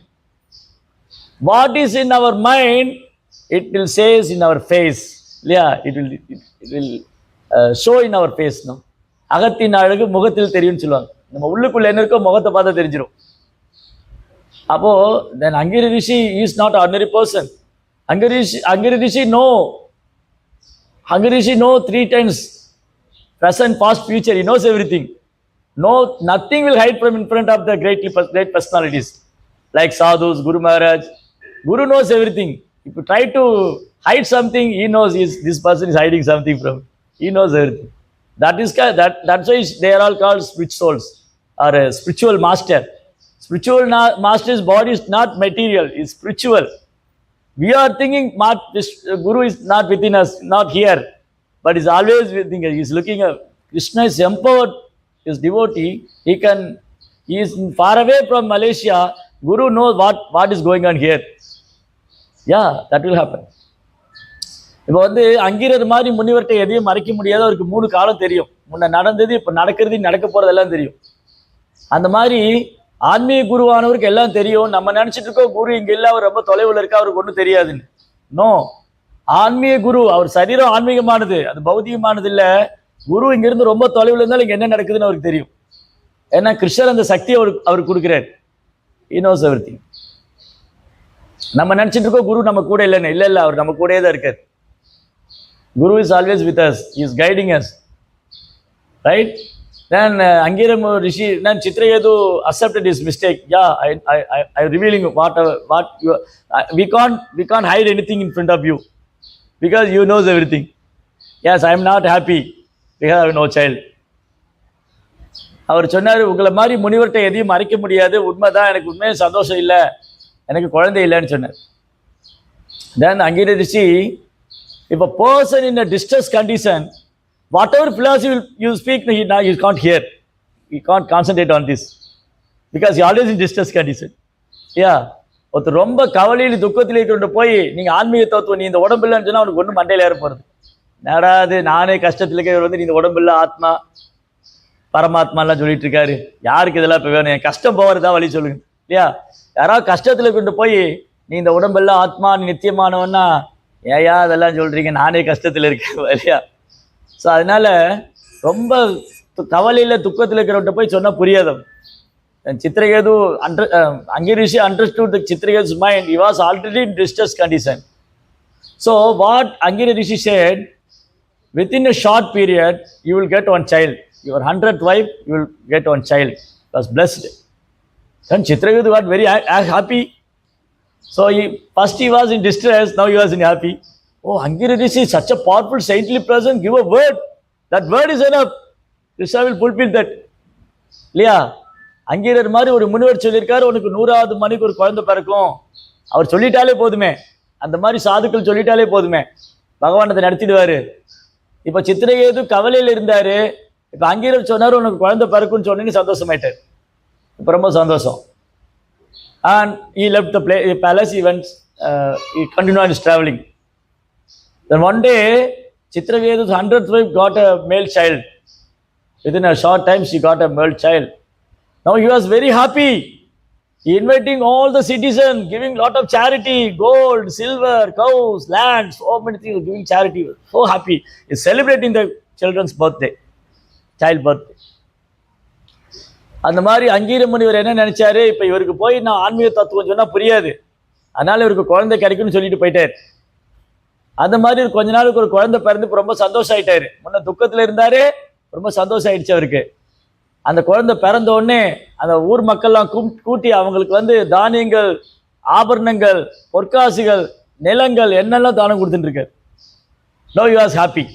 What is in our mind it will chase in our face, இல்லையா? It will show in our face. அகத்தின் அழகு முகத்தில் தெரியும்னு சொல்லுவாங்க. நம்ம உள்ளுக்குள்ள என்ன இருக்கோ முகத்தை பார்த்தா தெரிஞ்சிடும். அப்போ then Angira Rishi is not ordinary person. Angira Rishi know 3 times present, past, future. He knows everything. No, nothing will hide from in front of the great personalities like sadhus, Guru Maharaj. Guru knows everything. If you try to hide something, he knows this person is hiding something from. He knows everything. That's why they are all called spiritual souls or a spiritual master. Spiritual master's body is not material, is spiritual. We are thinking this Guru is not within us, not here, but is always within us. He is looking at Krishna is empowered his devotee. He is far away from Malaysia. Guru knows what is going on here. Yeah, that will happen. இப்போ அங்கீரர் மாதிரி முனிவர்கிட்ட எதையும் மறைக்க முடியாது. அவருக்கு 3 காலம் தெரியும். முன்ன நடந்தது, இப்போ நடக்கிறது, நடக்க போறதெல்லாம் தெரியும். அந்த மாதிரி ஆன்மீக குருவானவருக்கு எல்லாம் தெரியும். நம்ம நினைச்சிட்டு இருக்கோம் குரு இங்க இல்ல, அவர் ரொம்ப தொலைவில் இருக்கா, அவருக்கு ஒன்றும் தெரியாதுன்னு. நோ, ஆன்மீக குரு அவர் சரீரம் ஆன்மீகமானது, அது பௌதிகமானது இல்ல. குரு இங்க இருந்து ரொம்ப தொலைவில் இருந்தாலும் இங்க என்ன நடக்குதுன்னு அவருக்கு தெரியும். ஏன்னா கிருஷ்ணர் அந்த சக்தியை அவருக்கு கொடுக்கிறார். He knows everything. நம்ம நினைச்சிட்டு இருக்கோம் குரு நம்ம கூட இல்லைன்னு. இல்ல, அவர் நம்ம கூடயே தான் இருக்கார். Guru is always with us, he is guiding us, right? Then Angira Rishi, then Chitraketu accepted his mistake. Yeah, I revealing what you, we can't hide anything in front of you because you knows everything. Yes, I am not happy because I have no child. அவர் சொன்னார், உங்களை மாதிரி முனிவர்கிட்ட எதையும் மறைக்க முடியாது, உண்மைதான், எனக்கு உண்மையாக சந்தோஷம் இல்லை, எனக்கு குழந்தை இல்லைன்னு சொன்னார். Then Angira Rishi, if a person in a distress condition, whatever philosophy you speak, he can't hear. He can't concentrate on this because he always in distress condition. Yeah. ஒருத்தர் ரொம்ப கவலையில் துக்கத்தில் கொண்டு போய் நீங்க ஆன்மீக தத்துவம் நீ இந்த உடம்பு இல்லைன்னு சொன்னா அவனுக்கு ஒன்றும் மண்டையில் ஏற போறது. நடாது, நானே கஷ்டத்தில் இருக்க நீ இந்த உடம்பு இல்லை, ஆத்மா பரமாத்மாலாம் சொல்லிட்டு இருக்காரு. யாருக்கு இதெல்லாம் இப்போ வேணும்? என் கஷ்டம் போகிறதா வழி சொல்லுங்க, இல்லையா? யாராவது கஷ்டத்தில் கொண்டு போய் நீ இந்த உடம்பெல்லாம் ஆத்மா, நீ நித்தியமானவன்னா, ஏயா அதெல்லாம் சொல்றீங்க, நானே கஷ்டத்தில் இருக்கேன், இல்லையா? ஸோ அதனால ரொம்ப கவலையில் துக்கத்தில் இருக்கிறவட்ட போய் சொன்னால் புரியாதம். Chitraketu, Angira Rishi understood the Chitraketu's mind. He was already in distress condition. So what Angira Rishi said, within a short period, you will get one child. Your 100th wife, you will get one child. He was blessed. Then Chitraketu got very happy. So first he was in distress, now he was in happy. Oh, Angira Rishi is such a powerful saintly person. Give a word. That word is enough. Krishna will fulfill that. இல்லையா? அங்கீரர் மாதிரி ஒரு முனிவர் சொல்லியிருக்காரு, உனக்கு 100வது மணிக்கு ஒரு குழந்தை பிறக்கும். அவர் சொல்லிட்டாலே போதுமே, அந்த மாதிரி சாதுக்கள் சொல்லிட்டாலே போதுமே, பகவான் அதை நடத்திடுவாரு. இப்போ சித்திரகேது கவலையில் இருந்தாரு, இப்போ அங்கீரர் சொன்னார் உனக்கு குழந்தை பிறக்கும்னு சொன்னீங்க, சந்தோஷமாயிட்டார். இப்போ ரொம்ப சந்தோஷம். And he left the palace. He continued his traveling. Then one day, Chitraketu's 100th wife got a male child. Within a short time, she got a male child. Now he was very happy. inviting all the citizens, giving lot of charity, gold, silver, cows, land, so many things, giving charity. So happy. He's celebrating the children's birthday, child birthday. அந்த மாதிரி அங்கீர முனிவர் என்ன நினைச்சாரு, இப்ப இவருக்கு போய் நான் ஆன்மீக தத்துவம் சொன்னா புரியாது, அதனால இவருக்கு குழந்தை கிடைக்கும்னு சொல்லிட்டு போயிட்டாரு. அந்த மாதிரி கொஞ்ச நாளுக்கு ஒரு குழந்தை பிறந்து ரொம்ப சந்தோஷம் ஆயிட்டாரு. முன்ன துக்கத்துல இருந்தாரு, ரொம்ப சந்தோஷம் ஆயிடுச்சு அவருக்கு. அந்த குழந்தை பிறந்த உடனே அந்த ஊர் மக்கள்லாம் கூட்டி அவங்களுக்கு தானியங்கள், ஆபரணங்கள், பொற்காசுகள், நிலங்கள் என்னெல்லாம் தானம் கொடுத்துட்டு இருக்காரு. Now he was happy.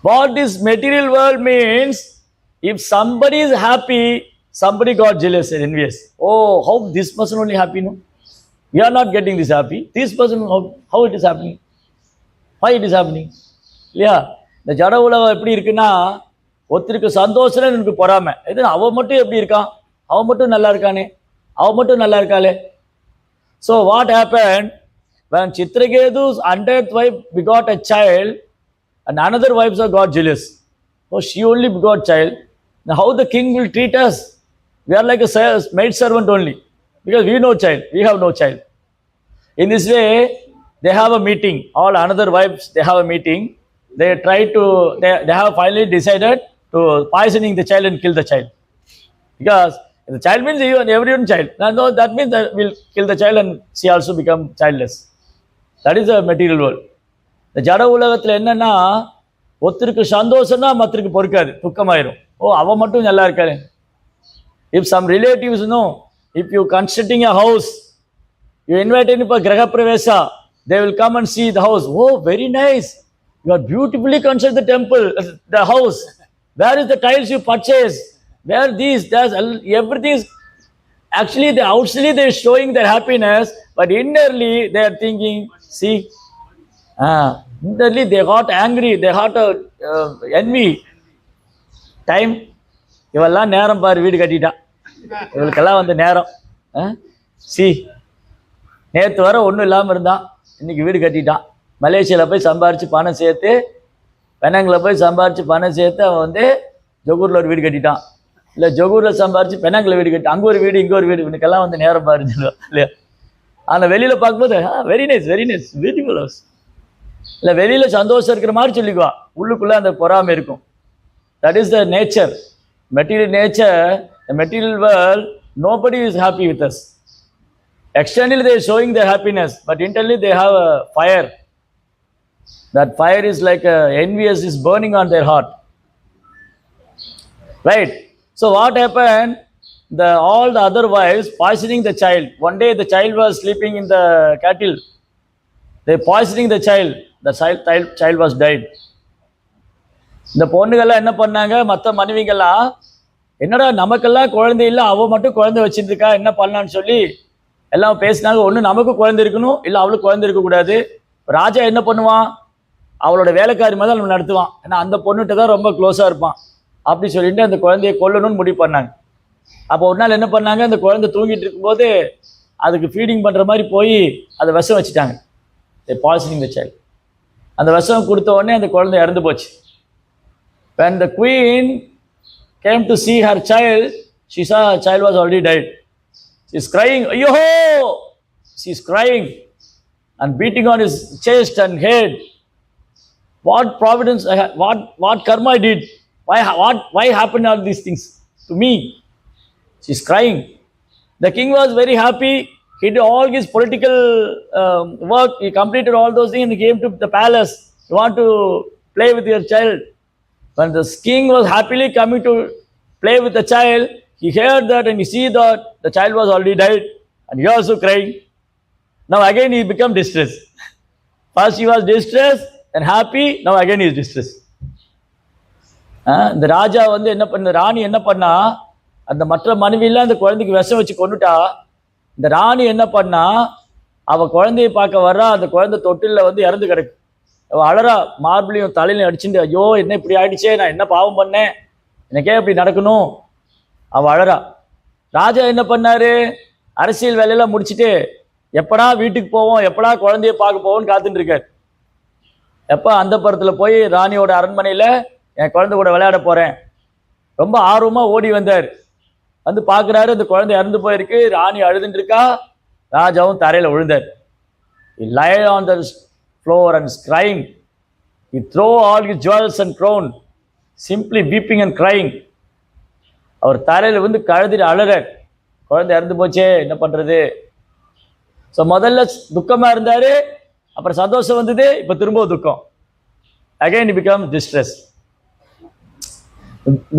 What this material world means, if somebody is happy, somebody got jealous and envious. Oh, how this person only happy, no? We are not getting this happy. This person, how it is happening? Why it is happening? இல்லையா? இந்த ஜட உலகம் எப்படி இருக்குன்னா, ஒருத்தருக்கு சந்தோஷம் எனக்கு பொறாமை. எது அவன் மட்டும் எப்படி இருக்கான், அவன் மட்டும் நல்லா இருக்கானே, அவன் மட்டும் நல்லா இருக்காளே. So what happened when Chitraketu's 100th wife begot a child and another wives got jealous? So she only begot child. Now how the king will treat us? We are like a maid servant only, because we no child, we have no child. In this way, they have a meeting. All another wives, they have a meeting. They try to, they have finally decided to poisoning the child and kill the child. Because the child means even everyone child. No, that means that we'll kill the child and she also become childless. That is the material world. The ஜட உலகத்தில் என்னன்னா, ஒருத்தருக்கு சந்தோஷம்னா மற்றருக்கு பொறுக்காது, துக்கமாயிரும். ஓ அவன் மட்டும் நல்லா இருக்காரு. If some relatives know, if you constructing a house, you invite any for Graha Pravesa, they will come and see the house. Oh, very nice. You are beautifully constructed the temple, the house. Where is the tiles you purchase? Where these, there's everything is, actually they outwardly they are showing their happiness, but innerly they are thinking, see, innerly they got angry, they got envy. Time, இவெல்லாம் நேரம் பாரு வீடு கட்டிட்டான், இவளுக்கெல்லாம் நேரம். C நேற்று வர ஒன்றும் இல்லாமல் இருந்தான், இன்னைக்கு வீடு கட்டிட்டான். மலேசியாவில் போய் சம்பாரித்து பணம் சேர்த்து, பெனாங்கில் போய் சம்பாரித்து பணம் சேர்த்து அவன் ஜொகூரில் ஒரு வீடு கட்டிட்டான். இல்லை ஜொகூரில் சம்பாரித்து பெனாங்கில் வீடு கட்டி, அங்கே ஒரு வீடு இங்கே ஒரு வீடு, இவனுக்கெல்லாம் நேரம் பாரு இல்லையா. ஆனால் வெளியில் பார்க்கும்போது very nice, very nice, beautiful house. இல்லை வெளியில் சந்தோஷம் இருக்கிற மாதிரி சொல்லிக்குவா, உள்ளுக்குள்ளே அந்த பொறாமை இருக்கும். That is the nature, material nature, the material world. Nobody is happy with us. Externally they are showing their happiness, but internally they have a fire. That fire is like envious is burning on their heart. Right? So what happened? All the other wives poisoning the child. One day the child was sleeping in the cattle. They poisoning the child. The child was died. இந்த பொண்ணுகள்லாம் என்ன பண்ணாங்க, மற்ற மனைவிகள்லாம் என்னடா நமக்கெல்லாம் குழந்தை இல்லை, அவள் மட்டும் குழந்தை வச்சுருக்கா, என்ன பண்ணலான்னு சொல்லி எல்லாம் பேசினாங்க. ஒன்று நமக்கு குழந்தை இருக்கணும், இல்லை அவளுக்கு குழந்தை இருக்கக்கூடாது. ராஜா என்ன பண்ணுவான், அவளோட வேலைக்காரி மாதிரி நம்ம நடத்துவான், ஏன்னா அந்த பொண்ணுகிட்ட தான் ரொம்ப க்ளோஸாக இருப்பான். அப்படி சொல்லிட்டு அந்த குழந்தைய கொல்லணும்னு முடிவு பண்ணாங்க. அப்போ ஒரு நாள் என்ன பண்ணாங்க, அந்த குழந்தை தூங்கிட்டு இருக்கும்போது அதுக்கு ஃபீடிங் பண்ணுற மாதிரி போய் அதை விஷம் வச்சுட்டாங்க. Poisoning the child. அந்த விஷம் கொடுத்த உடனே அந்த குழந்தை இறந்து போச்சு. When the queen came to see her child, she saw her child was already died. She's crying, "Ayyo!" She's crying and beating on his chest and head. What providence, what karma I did? Why happened all these things to me? She's crying. The king was very happy. He did all his political work. He completed all those things and he came to the palace. You want to play with your child? When the king was happily coming to play with the child, he heard that and he see that the child was already died and he also crying. Now again he become distressed. First he was distressed and happy, now again he is distressed. இந்த ராஜா என்ன பண்ண, ராணி என்ன பண்ணா, அந்த மற்ற மனைவியெல்லாம் அந்த குழந்தைக்கு விஷம் வச்சு கொண்டுட்டா. இந்த ராணி என்ன பண்ணா, அவள் குழந்தையை பார்க்க வர்றா, அந்த குழந்தை தொட்டிலில் இறந்து கிடக்கு. அவள் அழறா, மார்பிளையும் தலையிலையும் அடிச்சுட்டு, ஐயோ என்ன இப்படி ஆயிடுச்சே, நான் என்ன பாவம் பண்ணேன், எனக்கே இப்படி நடக்கணும், அவள் அழறா. ராஜா என்ன பண்ணாரு, அரசியல் வேலையெல்லாம் முடிச்சுட்டு எப்படா வீட்டுக்கு போவோம், எப்படா குழந்தைய பார்க்க போவோம்னு காத்துட்டு இருக்காரு. எப்போ அந்த படத்தில் போய் ராணியோட அரண்மனையில் என் குழந்தை கூட விளையாட போகிறேன் ரொம்ப ஆர்வமாக ஓடி வந்தார். வந்து பார்க்குறாரு, அந்த குழந்தை இறந்து போயிருக்கு. ராணி அழுதுட்டு இருக்கா. ராஜாவும் தரையில் விழுந்தார். He lay on the floor and crying. He threw all his jewels and crown, simply weeping and crying. அவர் தரையில் வந்து கழுதிட்டு அழுறார். குழந்தை இறந்து போச்சே, என்ன பண்றது? ஸோ முதல்ல துக்கமா இருந்தாரு, அப்புறம் சந்தோஷம் வந்தது, இப்போ திரும்ப துக்கம். Again he becomes distress.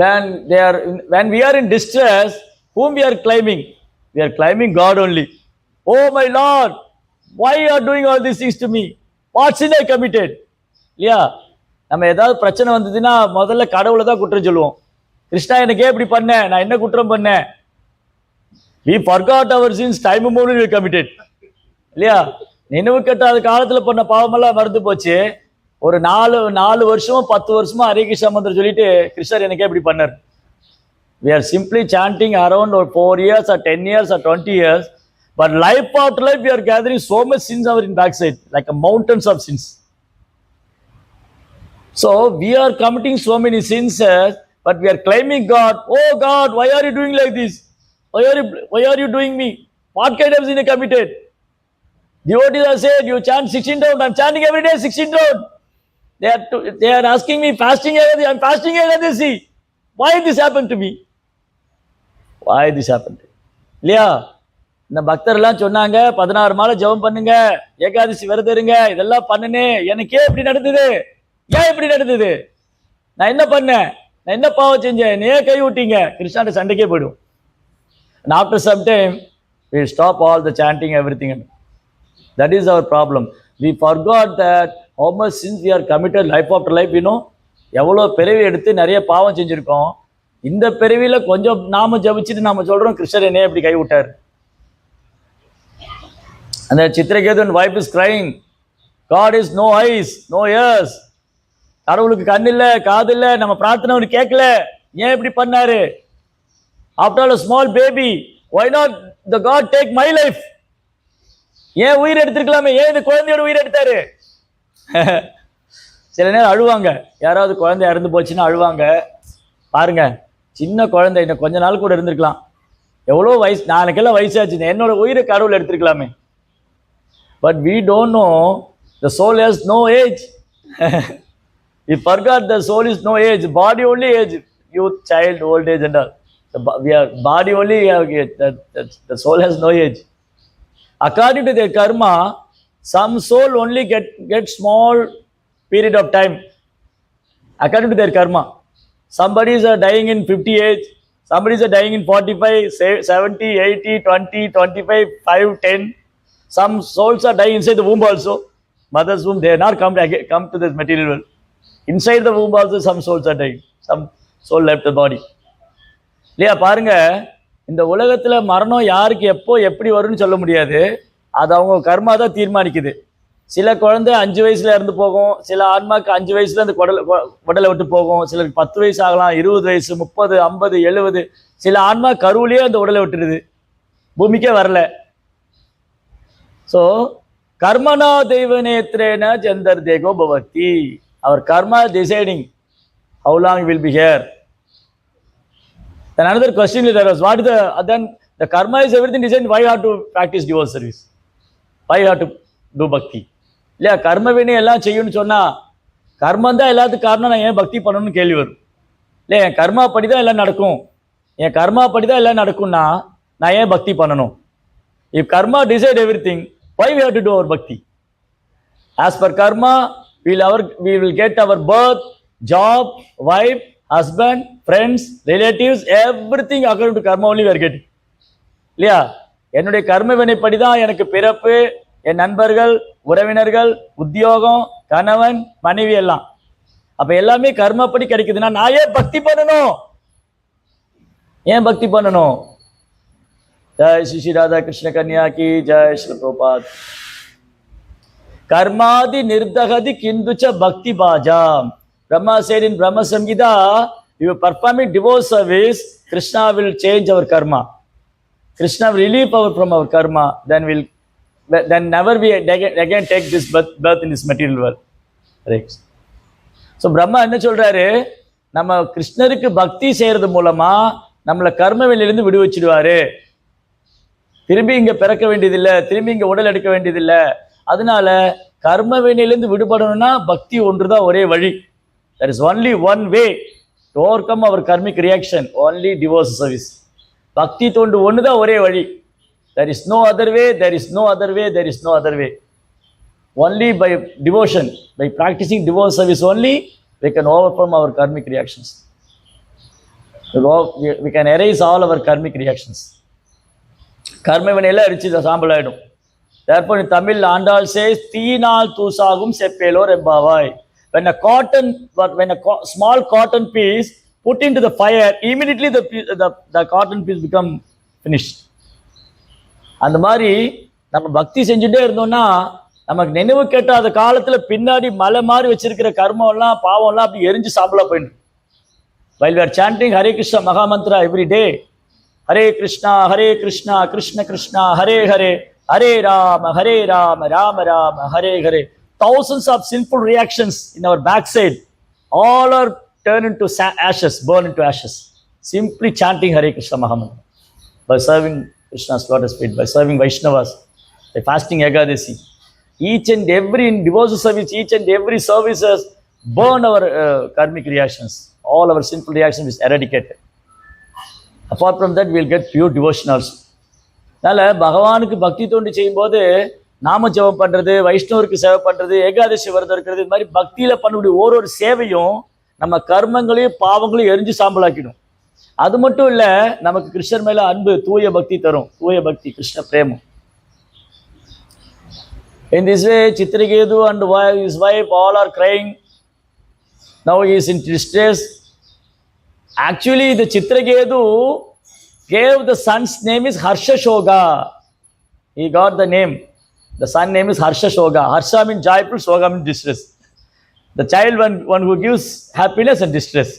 When we are in distress, whom we are claiming? We are claiming God only. Oh my Lord, why you are doing all these things to me? What sin I committed? இல்லையா? நம்ம ஏதாவது பிரச்சனை வந்ததுன்னா முதல்ல கடவுளை தான் குற்றம் சொல்லுவோம். கிருஷ்ணா எனக்கு எப்படி பண்ண, நான் என்ன குற்றம் பண்ணேன்? We forgot our sins, time immemorial we committed. இல்லையா? நினைவு கட்டாத காலத்துல பண்ண பாவமெல்லாம் மறந்து போச்சு. ஒரு 4 வருஷமோ 10 வருஷமோ ஹரே கிருஷ்ணா மந்திரம் சொல்லிட்டு கிருஷ்ணர் எனக்கு எப்படி பண்ணார்? We are simply chanting around 4 years or 10 years or 20 years, but life after life we are gathering so much sins over in backside, like a mountains of sins. So we are committing so many sins, but we are claiming God. Oh God, why are you doing like this? Why are you doing me? What kind of sin I committed? Devotees are said, you chant 16 rounds. I'm chanting every day 16 rounds. They are asking me fasting. I'm fasting Ekadasi. Why this happened to me? Why this happened? இல்லையா? இந்த பக்தர்லாம் சொன்னாங்க 16 மாலை ஜெபம் பண்ணுங்க, ஏகாதசி விரதம் இருங்க, இதெல்லாம் பண்ணுனே, எனக்கே இப்படி நடந்தது. ஏன் இப்படி நடந்தது? நான் என்ன பண்ணேன்? நான் என்ன பாவம் செஞ்சேன்? ஏன் கை விட்டீங்க? கிருஷ்ணாண்ட சண்டைக்கே போயிடும். And after some time we stop all the chanting, everything. That is our problem. We forgot that how much sins we are committed life after life. எவ்வளோ பிறவி எடுத்து நிறைய பாவம் செஞ்சுருக்கோம். இந்த பிறவியில் கொஞ்சம் நாம ஜபிச்சுட்டு நாம சொல்கிறோம் கிருஷ்ணர் என்னையே இப்படி கைவிட்டார். அந்த சித்திரகேதன் wife is crying, God is no eyes, no ears. கடவுளுக்கு கண் இல்லை, காது இல்லை, நம்ம பிரார்த்தனை அவரு கேட்கல, ஏன் இப்படி பண்ணாரு? After all, a small baby, why not the God take my life? ஏன் உயிர் எடுத்திருக்கலாமே, ஏன் இந்த குழந்தையோட உயிர் எடுத்தாரு? சில நேரம் அழுவாங்க, யாராவது குழந்தை இறந்து போச்சுன்னா அழுவாங்க. பாருங்க, சின்ன குழந்தை இன்னும் கொஞ்ச நாள் கூட இருந்திருக்கலாம், எவ்வளோ வயசு, நாளைக்கெல்லாம் வயசாச்சு, என்னோட உயிரை கடவுள் எடுத்திருக்கலாமே. But we don't know the soul has no age. We forgot the soul is no age, body only age, youth, child, old age and all. We are body only, the soul has no age. According to their karma, some soul only get small period of time. According to their karma, somebody is dying in 50 age, somebody is dying in 45, 70, 80, 20, 25, 5, 10. Some souls are dying inside the womb also, mother's womb. They are not come to this material world. Inside the womb also some souls are dying. Some soul left the body. இல்லையா? பாருங்க, இந்த உலகத்துல மரணம் யாருக்கு எப்போ எப்படி வரும்னு சொல்ல முடியாது. அது அவங்க கர்மா தான் தீர்மானிக்குது. சில குழந்தை 5 வயசுல இறந்து போகும், சில ஆன்மாக்கு 5 வயசுல அந்த உடலை விட்டு போகும், சிலருக்கு 10 வயசு ஆகலாம், 20 வயசு, 30, 50, 70. சில ஆன்மா கருவிலேயே அந்த உடலை விட்டுருது, பூமிக்கே வரல. ஸோ கர்மனா தெய்வ நேத்ரேன ஜந்தர் தேகோ பவதி. அவர் கர்மா deciding how long you will be here. Then another question is there was, what is then the karma is everything designed, why you have to practice devotional service, why you have to do bhakti? இல்லையா? கர்ம வினை எல்லாம் செய்யணும்னு சொன்னா கர்மம் தான் எல்லாத்துக்கும் காரணம், நான் ஏன் பக்தி பண்ணணும்னு கேள்வி வரும். இல்லை, என் கர்மா படிதான் எல்லாம் நடக்கும், என் கர்மா படிதான் எல்லாம் நடக்கும்னா நான் ஏன் பக்தி பண்ணணும்? If karma decide everything, why we have to do our bhakti? As per karma, we will get our birth, job, wife, husband, friends, relatives, everything according to karma only we are getting. இல்லையா? என்னுடைய கர்ம வினைப்படி தான் எனக்கு பிறப்பு, என் நண்பர்கள், உறவினர்கள், உத்தியோகம், கணவன், மனைவி எல்லாம். அப்ப எல்லாமே கர்மப்படி கிடைக்குதுன்னா நான் ஏன் பக்தி பண்ணணும்? ஏன் பக்தி பண்ணணும்? ஜெய் ஸ்ரீ ராதா கிருஷ்ண கன்யா கி ஜெய். ஸ்ரீ பிரபுபாத். கர்மாதி நிர்தகதி கிந்துச்ச பக்தி பாஜா. Brahma said in Brahma Samhita, you are performing devotional service, Krishna will change our karma. Krishna will relieve from our karma. Then never we again take this birth in this material world. Right. So Brahma என்ன சொல்றாரு, நம்ம கிருஷ்ணருக்கு பக்தி செய்யறது மூலமா நம்மளை கர்மவினையிலிருந்து விடுவிச்சிடுவாரு. திரும்பி இங்க பிறக்க வேண்டியதில்லை, திரும்பி இங்க உடல் எடுக்க வேண்டியதில்லை. அதனால கர்மவினையிலிருந்து விடுபடணும்னா பக்தி ஒன்றுதான் ஒரே வழி. There is only one way to overcome our karmic reaction, only devotion service. பக்தி தொண்டு ஒண்ணுதான் ஒரே வழி. There is no other way, there is no other way, there is no other way. Only by devotion, by practicing devotion service only, we can overcome our karmic reactions. We can erase all our karmic reactions. கர்ம வினையில அரிச்சு சாம்பல் ஆயிடும். Therefore in Tamil Andal says தீனால் தூசாகும் செப்பேலோர் எம்பாவாய். When a small cotton piece put into the fire, immediately the cotton piece become finished. அந்த மாதிரி நம்ம பக்தி செஞ்சுட்டே இருந்தோம்னா நமக்கு நினைவு கேட்டாத காலத்துல பின்னாடி மலை மாதிரி வச்சிருக்கிற கர்மம் எல்லாம் பாவம் எல்லாம் அப்படி எரிஞ்சு சாம்பலா போயிடும். While we are chanting Hare Krishna Maha Mantra every day, Hare Krishna Krishna Krishna Hare Hare, Hare Rama Rama Rama Hare Hare, thousands of sinful reactions in our backside all are turned into ashes, burn into ashes, simply chanting Hare Krishna Maha Mantra, by serving Krishna's lotus feet, by serving Vaishnavas, by fasting Ekadasi. Each and every devotional service, each and every services burn our karmic reactions. All our sinful reactions is eradicated. Apart from that, we will get pure devotion also. அதனால பகவானுக்கு பக்தி தொண்டு செய்யும்போது நாம ஜெபம் பண்றது, வைஷ்ணவருக்கு சேவை பண்றது, ஏகாதசி விரதம் இருக்கிறது, இது மாதிரி பக்தியில பண்ணக்கூடிய ஒரு சேவையும் நம்ம கர்மங்களையும் பாவங்களையும் எரிஞ்சு சாம்பலாக்கிடும். அது மட்டும் இல்ல, நமக்கு கிருஷ்ணர் மேல அன்பு, தூய பக்தி தரும். தூய பக்தி, கிருஷ்ண பிரேமம். In this way, Chitraketu and his wife all are crying. Now he is in distress. Actually, the Chitraketu gave the son's name is Harshashoga. He got the name. The son name is Harshashoga. Harsha means joyful, Shoga means distress. The child, one who gives happiness and distress.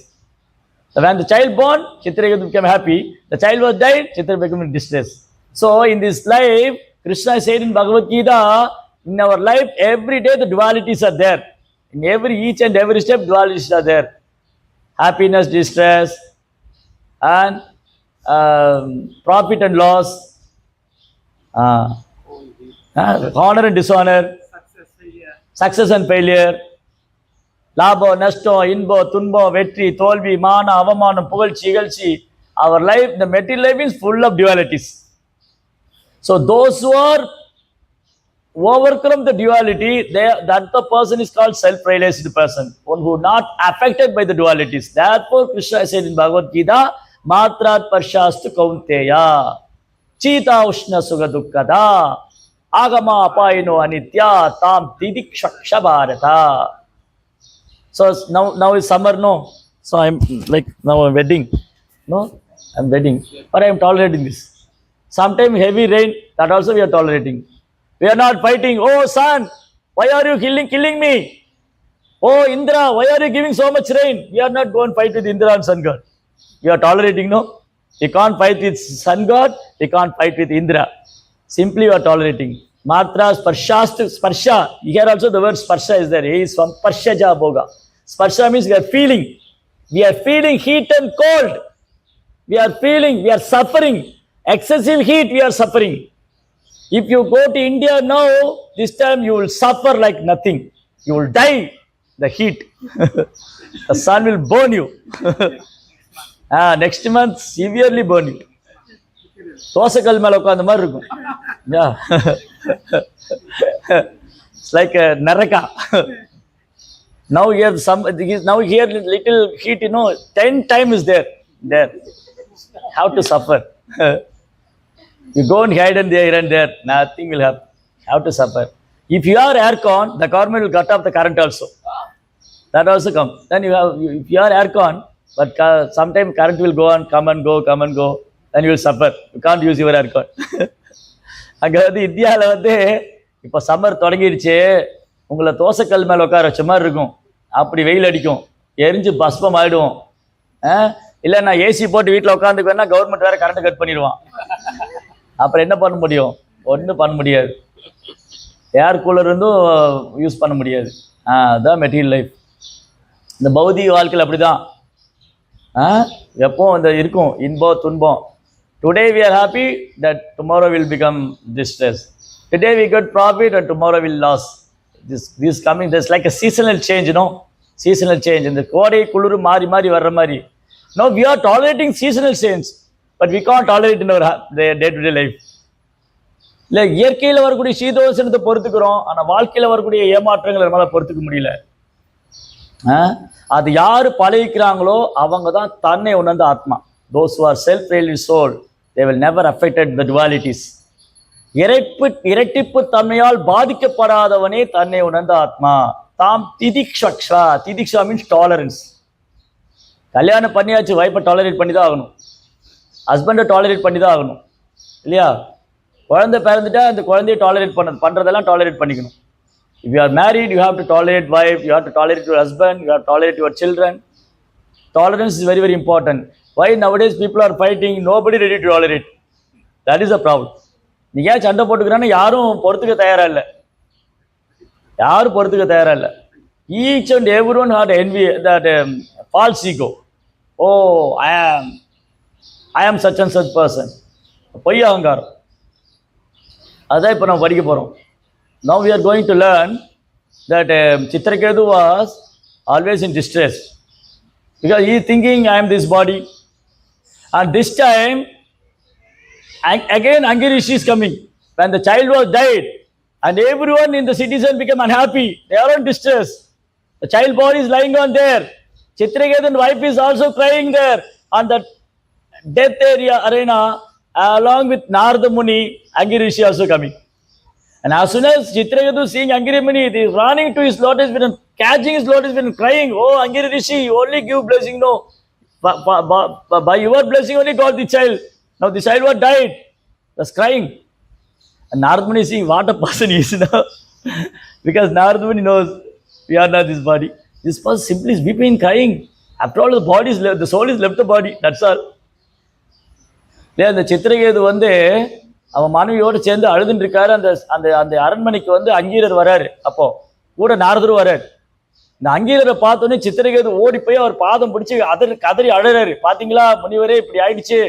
So when the child born, Chitraketu became happy. The child was died, Chitraketu became in distress. So in this life, Krishna said in Bhagavad Gita, in our life, every day the dualities are there. In each and every step, dualities are there. Happiness, distress, and profit and loss, honor and dishonor, success and failure, லாபம் நஷ்டம், இன்பம் துன்பம், வெற்றி தோல்வி, மானம் அவமானம், புகழ்ச்சி இகழ்ச்சி. Our life, the material life is full of dualities. So those who are overcome the duality, that the person is called self-realized person, one who not affected by the dualities. Therefore Krishna said in Bhagavad Gita, matrat parshastu kaunteya chita ushna sugha dukkada agama apayino anitya tam didikshaksha bharata. So now is summer, no? So I'm like, now I'm wedding, no? I'm wedding, but I'm tolerating this. Sometime heavy rain, that also we are tolerating. We are not fighting. Oh sun, why are you killing me? Oh Indra, why are you giving so much rain? We are not going to fight with Indra and sun god. We are tolerating, no? We can't fight with sun god, we can't fight with Indra. Simply we are tolerating. Matra sparshastu, sparsha. Here also the word sparsha is there. He is from parshaja bhoga. Sparsha means we are feeling. We are feeling heat and cold. We are suffering. Excessive heat we are suffering. If you go to India now, this time you will suffer like nothing. You will die the heat. The sun will burn you. Next month, severely burn you. தோசைக்கல் மேல உட்கார்ந்த மாதிரி இருக்கும். It's like a naraka. Now here little heat, 10 times is there. How to suffer? You go and hide and there, nothing will happen. How to suffer? If you are aircon, the government will cut off the current also. That also come. Then if you are aircon, but sometimes current will go on, come and go, then you will suffer. You can't use your aircon. அங்க இந்தியாவில் இப்போ summer தொடங்கிடுச்சு, உங்களை தோசைக்கல் மேலே உட்கார வச்ச மாதிரி இருக்கும். அப்படி வெயில் அடிக்கும், எரிஞ்சு பஸ்பம் ஆகிடுவோம். இல்லை நான் ஏசி போட்டு வீட்டில் உட்காந்துக்குவேன்னா கவர்மெண்ட் வேற கரண்ட் கட் பண்ணிடுவான். அப்புறம் என்ன பண்ண முடியும்? ஒன்றும் பண்ண முடியாது. ஏர் கூலர் இருந்தும் யூஸ் பண்ண முடியாது. அதுதான் மெட்டீரியல் லைஃப். இந்த பௌதிக வாழ்க்கையில் அப்படிதான். எப்போ அந்த இருக்கும் இன்பம் துன்பம். Today we are happy that tomorrow will become distress. Today we get profit and tomorrow will loss. This coming, there's like a seasonal change, you know, seasonal change. இந்த கோடை குளிர் மாறி மாறி வர்ற மாதிரி. Now we are tolerating seasonal change, but we can't tolerate in our day-to-day life. இல்லை இயற்கையில் வரக்கூடிய சீதோஷணத்தை பொறுத்துக்கிறோம், ஆனால் வாழ்க்கையில் வரக்கூடிய ஏமாற்றங்களை நம்மளால் பொறுத்துக்க முடியல. அது யார் பழகிக்கிறாங்களோ அவங்க தான் தன்னை உணர்ந்த ஆத்மா. Those who are self-reliant soul, they will never affected the dualities. இரட்டிப்பு தன்மையால் பாதிக்கப்படாதவனே தன்னை உணர்ந்த ஆத்மா. தாம் திதிக்ஷா. திதிக்ஷா மீன்ஸ் டாலரன்ஸ். கல்யாணம் பண்ணியாச்சு, வைஃபை டாலரேட் பண்ணி தான் ஆகணும், ஹஸ்பண்டை டாலரேட் பண்ணி தான் ஆகணும் இல்லையா? குழந்தை பிறந்துட்டா அந்த குழந்தைய டாலரேட் பண்ணுறதெல்லாம் டாலரேட் பண்ணிக்கணும். If you are married, you have to tolerate wife, you have to tolerate your husband, you have to tolerate your children. Tolerance is very, very important. Why nowadays people are fighting? Nobody ready to tolerate. That is the problem. நீங்க ஏன் சண்டை போட்டுக்கிறான்னு யாரும் பொறுத்துக்க தயாரா இல்லை, யாரும் பொறுத்துக்க தயாரா இல்லை. Each and everyone had envy, that false ego. Oh, I am such and such person. பொய் அகங்காரம். அதான் இப்போ நம்ம படிக்க போறோம். Now we are going to learn that Chitraketu was always in distress because he is thinking I am this body, and this time again Angirishi is coming. When the child was died and everyone in the citizen became unhappy, they are in distress. The child body is lying on there. Chitraketu's wife is also crying there on that death arena along with Narada Muni. Angirishi also coming. And as soon as Chitraketu seeing Angiri Muni, he is running to his lotus feet and catching his lotus feet and crying, "Oh, Angiri Rishi, you only give blessing, no. By your blessing only got the child. Now the child was died." That's crying. And Narada Muni is seeing what a person is now. Because Narada Muni knows we are not this body. This person simply is weeping and crying. After all, the body is left, the soul is left the body. That's all. The Chitraketu வந்து அவன் மனைவியோடு சேர்ந்து அழுதுன்னு இருக்காரு. அந்த அந்த அந்த அரண்மனைக்கு வந்து அங்கீரர் வராரு. அப்போ கூட நாரதரும் வராரு. இந்த அங்கீரரை பார்த்தோன்னே சித்திரகேது ஓடி போய் அவர் பாதம் பிடிச்சி கதறி அழறாரு. பாத்தீங்களா முனிவரே, இப்படி ஆயிடுச்சு,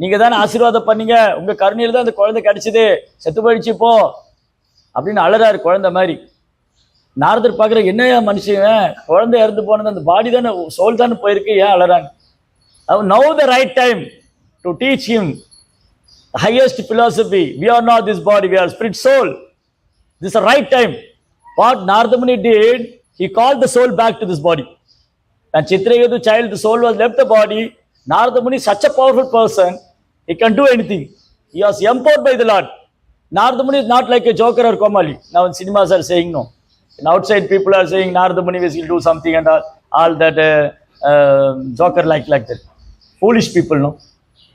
நீங்க தானே ஆசீர்வாதம் பண்ணீங்க, உங்க கருணையில தான் அந்த குழந்தை கிடைச்சது, செத்து போயிடுச்சு இப்போ அப்படின்னு அழறாரு குழந்தை மாதிரி. நாரதர் பாக்குற, என்னையா மனுஷன், குழந்தை இறந்து போனது அந்த பாடி தானே, சோல் தானே போயிருக்கு, ஏன் அழறாங்க? Now the right time to teach him the highest philosophy. We are not this body, we are spirit soul. This is the right time. What Narada Muni did, he called the soul back to this body. And Chitraketu child, the soul was left the body. Narada Muni is such a powerful person, he can do anything. He was empowered by the Lord. Narada Muni is not like a joker or Komali. Now in cinemas are saying no. And outside people are saying Narada Muni will do something and all that joker like that. Foolish people, no?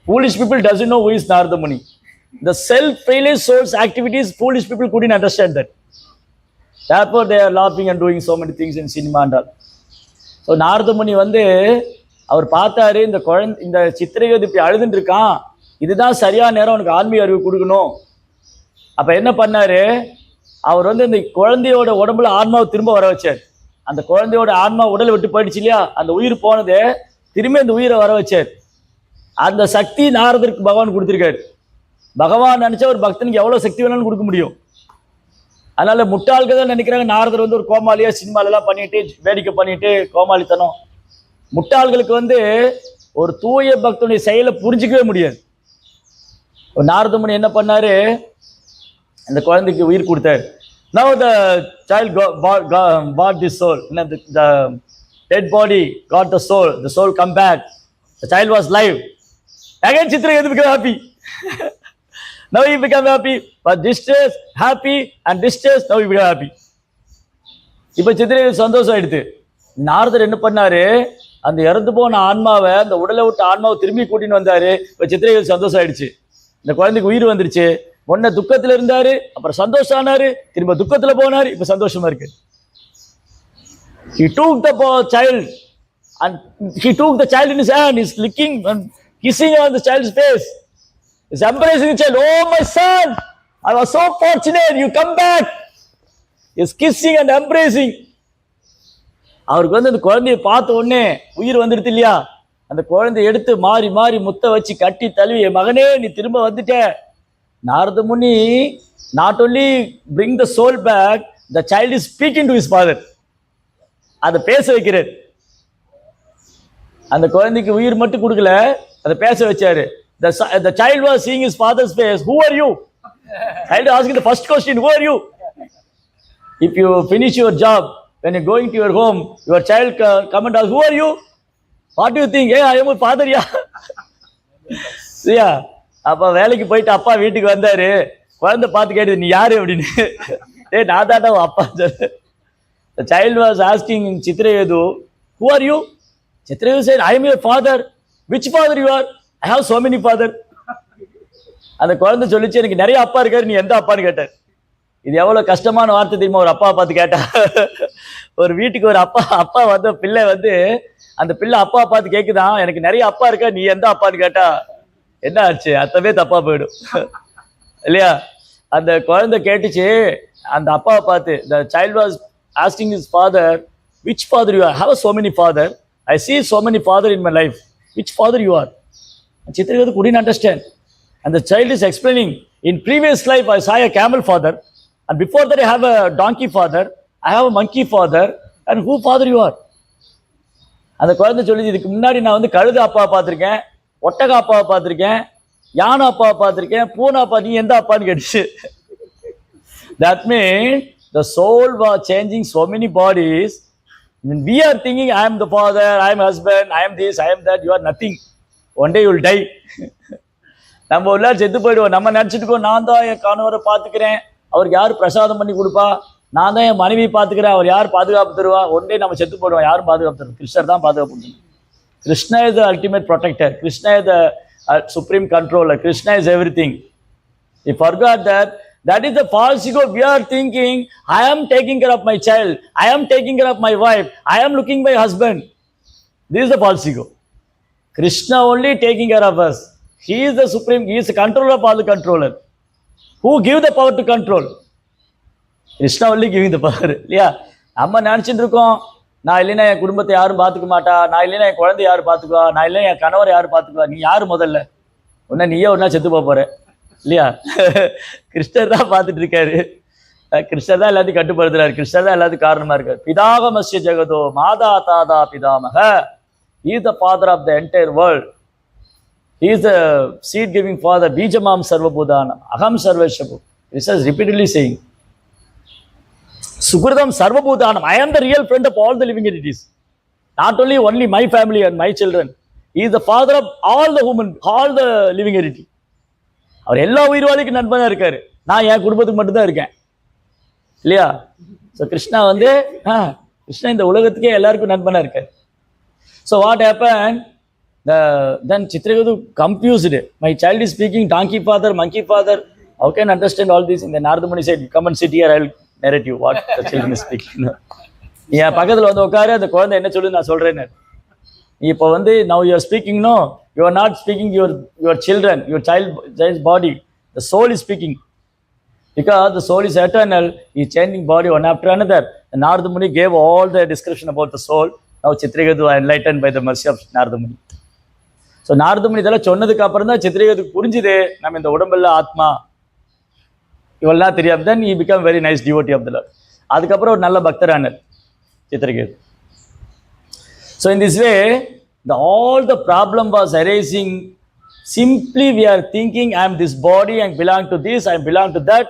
Foolish people doesn't know who is Narada Muni. The self-reliant soul's activities, foolish people couldn't understand that. Therefore, they are laughing and doing so many things in cinema and all. So, Narada Muni வந்து அவர் பார்த்தாரு, இந்த சித்திரகேது இப்படி அழுதுன்னு இருக்கான், இதுதான் சரியான நேரம் உனக்கு ஆன்மீக அறிவு கொடுக்கணும். அப்ப என்ன பண்ணாரு, அவர் வந்து இந்த குழந்தையோட உடம்புல ஆன்மாவை திரும்ப வர வச்சார். அந்த குழந்தையோட ஆன்மா உடலை விட்டு போயிடுச்சு இல்லையா, அந்த உயிர் போனது திரும்பி அந்த உயிரை வர வச்சார். அந்த சக்தி நாரதருக்கு பகவான் கொடுத்திருக்காரு. பகவான் நினைச்சா ஒரு பக்தனுக்கு எவ்வளவு சக்தி வேணாலும் கொடுக்க முடியும். அதனால முட்டாள்கள் தான் நினைக்கிறாங்க நாரதர் வந்து ஒரு கோமாளியா சினிமால எல்லாம் பண்ணிட்டு வேடிக்கை பண்ணிட்டு கோமாளித்தனம். முட்டாள்களுக்கு வந்து ஒரு தூய பக்தனுடைய செயலை புரிஞ்சிக்கவே முடியாது. நாரத முனி என்ன பண்ணாரு, அந்த குழந்தைக்கு உயிர் கொடுத்தாரு. Now the child bought this soul. The dead body got the soul. The soul come back. The child was live. Again Chitraketu became happy. Now he became happy. But distress, happy, and distress, now he became happy. இப்ப சித்திரகேது சந்தோஷம் ஆயிடுது. நாரதர் என்ன பண்ணாரு, அந்த இறந்து போன ஆன்மாவை, அந்த உடலை விட்டு ஆன்மாவை திரும்பி கூட்டின்னு வந்தாரு. இப்ப சித்திரகேது சந்தோஷம் ஆயிடுச்சு. இந்த குழந்தைக்கு உயிர் வந்துருச்சு. முன்ன துக்கத்துல இருந்தாரு, அப்புறம் சந்தோஷம் ஆனாரு, திரும்ப துக்கத்துல போனாரு, இப்ப சந்தோஷமா இருக்கு. He took the child and he took the child in his hand. He's licking and kissing on the child's face. He's embracing the child. Oh my son, I was so fortunate, you come back. He's kissing and embracing. அவருக்கு வந்து அந்த குழந்தைய பார்த்த உடனே உயிர் வந்துடுது இல்லையா, அந்த குழந்தை எடுத்து மாறி மாறி முத்த வச்சு கட்டி தழுவி, மகனே நீ திரும்ப வந்துட்ட. நாரத முனி not only bring the soul back, the child is speaking to his father. அதை பேச வைக்கிறார். அந்த குழந்தைக்கு உயிர் மட்டும் கொடுக்கல, அதை பேச வச்சாரு. The child was seeing his father's face. Who are you? Child asking the first question, who are you? If you finish your job, when you're going to your home, your child come and ask, who are you? What do you think? Hey, I am a father. Yeah. அப்ப வேலைக்கு போயிட்டு அப்பா வீட்டுக்கு வந்தாரு. குழந்தை பார்த்து கேட்டது, நீ யாரு அப்படின்னு. ஏய், நான் தாண்டா அப்பா சொல்லு. The child was asking Chitraketu, who are you? Chitraketu said, I am your father. Which father you are? I have so many father. அந்த குழந்தை சொல்லிச்சு, எனக்கு நிறைய அப்பா இருக்காரு, நீ எந்த அப்பான்னு கேட்டார். இது எவ்வளவு கஷ்டமான வார்த்தை தெரியுமா? ஒரு அப்பா பார்த்து கேட்டா. ஒரு வீட்டுக்கு ஒரு அப்பா வந்து பிள்ளை வந்து அந்த பிள்ளை அப்பா பார்த்து கேக்குதான், எனக்கு நிறைய அப்பா இருக்கா, நீ எந்த அப்பான்னு கேட்டா என்ன ஆச்சு? அத்தவே தப்பா போயிடும் இல்லையா? அந்த குழந்தை கேட்டுச்சு அந்த அப்பாவை பார்த்து. The child was asking his father, which father you are? I have so many father. I see so many father in my life. Which father you are? Chitraketu couldn't understand. And the child is explaining, in previous life I saw a camel father, and before that I have a donkey father, I have a monkey father, and who father you are? அந்த குழந்தை சொல்லுது, இதுக்கு முன்னாடி நான் வந்து கழுது அப்பாவை பார்த்துருக்கேன், ஒட்டக அப்பாவை பார்த்துருக்கேன், யானை அப்பாவை பார்த்துருக்கேன், பூனை அப்பா, நீ எந்த அப்பான்னு கேட்டுச்சு. That means the soul was changing so many bodies. When we are thinking, I am the father, I am husband, I am this, I am that, you are nothing. One day you will die. நம்ம எல்லாரும் செத்து போயிடுவோம். நம்ம நினைச்சிட்டுக்கோ, நான் தான் என் கணவரை பார்த்துக்கிறேன், அவருக்கு யார் பிரசாதம் பண்ணி கொடுப்பா, நான் தான் என் மனைவி பார்த்துக்கிறேன், அவர் யார் பாதுகாப்பு தருவா. ஒன்றே நம்ம செத்து போடுவோம், யாரும் பாதுகாப்பு தருவோம். கிருஷ்ணர் தான் பாதுகாப்பு தருவோம். Krishna is the ultimate protector. Krishna is the supreme controller. Krishna is everything. You forgot that. That is the false ego. We are thinking, I am taking care of my child, I am taking care of my wife, I am looking my husband. This is the false ego. Krishna only taking care of us. He is the supreme, he is the controller of all the controller. Who give the power to control? Krishna only giving the power. இல்லையா? நம்ம நினைச்சிட்டு இருக்கோம், நான் இல்லைன்னா என் குடும்பத்தை யாரும் பார்த்துக்க மாட்டா, நான் இல்லைன்னா என் குழந்தை யாரு பார்த்துக்குவா, நான் இல்லைன்னா என் கணவர் யாரு பார்த்துக்குவா. நீ யாரு முதல்ல? ஒன்னா நீயே ஒன்னா செத்து போற இல்லையா? கிருஷ்ணர் தான் பார்த்துட்டு இருக்காரு. கிருஷ்ணர் தான் எல்லாத்தையும் கட்டுப்படுத்துறாரு. கிருஷ்ணர் தான் எல்லாத்துக்கும் காரணமா இருக்காரு. பிதாகமஸ்ய ஜெகதோ மாதா தாதா பிதாமக. He is the father of the entire world. He is the seed giving father. Bijamam sarvabhudanam aham sarveshabu. Krishna is repeatedly saying, Sukridam sarvabhudanam. I am the real friend of all the living entities. Not only my family and my children. He is the father of all the human, all the living entity. அவர் எல்லா உயிர்வாளிக்கும் நண்பனா இருக்காரு. நான் என் குடும்பத்துக்கு மட்டும்தான் இருக்கேன் இல்லையா? So Krishna வந்து கிருஷ்ணா இந்த உலகத்துக்கே எல்லாருக்கும் நண்பனா இருக்காரு. So what happen? Then Chitraketu confused. My child is speaking donkey father, monkey father. How can I understand all this? And then Narada Muni said, come and sit here, I will narrate you what the children is speaking. என் பக்கத்தில் வந்து உட்காரு, அந்த குழந்தை என்ன சொல்லு நான் சொல்றேன்னு. இப்போ வந்து now you are speaking, no, you are not speaking your children, your child's body. The soul is speaking. Because the soul is eternal, he is changing body one after another. And Narada Muni gave all the description about the soul. Now Chitraketu are enlightened by the mercy of Narada Muni. So Narada Muni இதெல்லாம் சொன்னதுக்கு அப்புறம் தான் சித்திரகேதுக்கு புரிஞ்சுது, நம்ம இந்த உடம்புல ஆத்மா இவெல்லாம் தெரியாம. தென் he became very nice devotee of the Lord. அதுக்கப்புறம் ஒரு நல்ல பக்தரானார் Chitraketu. So in this way all the problem was arising. Simply we are thinking, I am this body and belong to this, I belong to that,